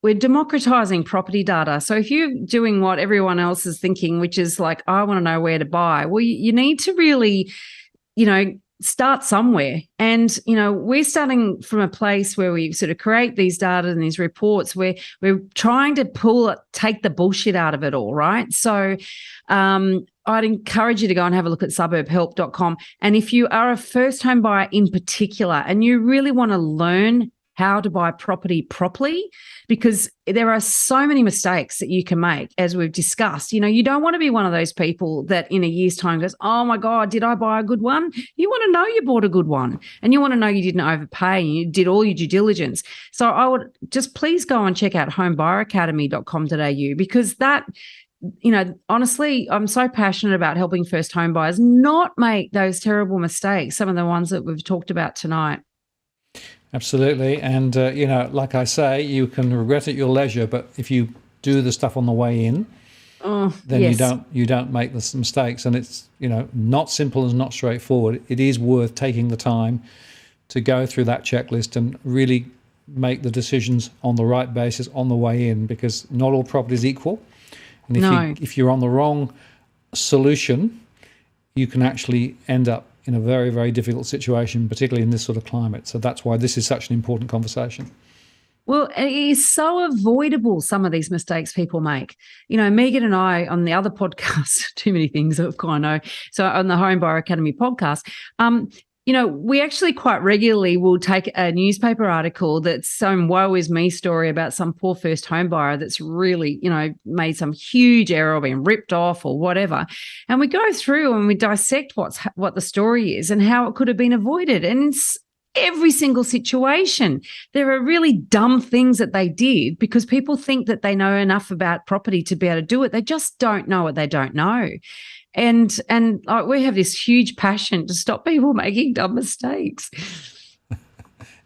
We're democratizing property data. So if you're doing what everyone else is thinking, which is like, I want to know where to buy, well, you need to really, you know, start somewhere. And, you know, we're starting from a place where we sort of create these data and these reports where we're trying to take the bullshit out of it all, right? So I'd encourage you to go and have a look at suburbhelp.com. And if you are a first home buyer in particular and you really want to learn how to buy property properly, because there are so many mistakes that you can make, as we've discussed. You know, you don't want to be one of those people that in a year's time goes, oh my God, did I buy a good one? You want to know you bought a good one, and you want to know you didn't overpay and you did all your due diligence. So I would just please go and check out homebuyeracademy.com.au, because that, you know, honestly, I'm so passionate about helping first home buyers not make those terrible mistakes, some of the ones that we've talked about tonight. Absolutely. And, you know, like I say, you can regret at your leisure, but if you do the stuff on the way in, then yes, you don't make the mistakes. And it's, you know, not simple and not straightforward. It is worth taking the time to go through that checklist and really make the decisions on the right basis on the way in, because not all property is equal. And if you're on the wrong solution, you can actually end up in a very, very difficult situation, particularly in this sort of climate. So that's why this is such an important conversation. Well, it is so avoidable, some of these mistakes people make. You know, Megan and I on the other podcast, too many things that I know. So on the Home Buyer Academy podcast, you know, we actually quite regularly will take a newspaper article that's some woe is me story about some poor first home buyer that's really, you know, made some huge error or been ripped off or whatever. And we go through and we dissect what the story is and how it could have been avoided. And it's every single situation. There are really dumb things that they did because people think that they know enough about property to be able to do it. They just don't know what they don't know. And we have this huge passion to stop people making dumb mistakes.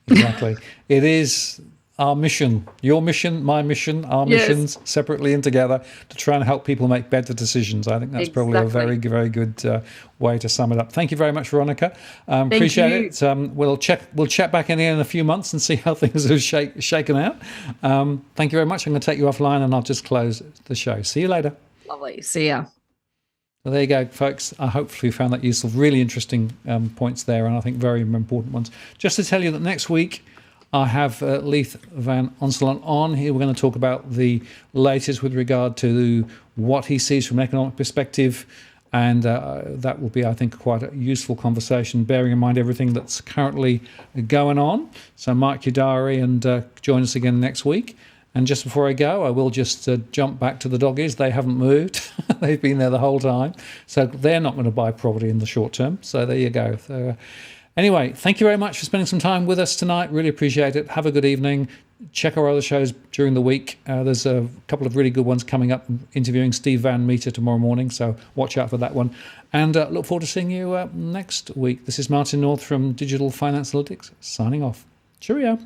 Exactly. It is our mission, your mission, my mission, our missions separately and together to try and help people make better decisions. I think that's probably a very, very good way to sum it up. Thank you very much, Veronica. Appreciate it. We'll chat back in here in a few months and see how things have shaken out. Thank you very much. I'm going to take you offline and I'll just close the show. See you later. Lovely. See ya. So there you go, folks. I hopefully you found that useful. Really interesting points there, and I think very important ones. Just to tell you that next week I have Leith Van Onselen on here. We're going to talk about the latest with regard to what he sees from an economic perspective, and that will be, I think, quite a useful conversation, bearing in mind everything that's currently going on. So mark your diary and join us again next week. And just before I go, I will just jump back to the doggies. They haven't moved. They've been there the whole time. So they're not going to buy property in the short term. So there you go. So, anyway, thank you very much for spending some time with us tonight. Really appreciate it. Have a good evening. Check our other shows during the week. There's a couple of really good ones coming up, interviewing Steve Van Meter tomorrow morning. So watch out for that one. And look forward to seeing you next week. This is Martin North from Digital Finance Analytics, signing off. Cheerio.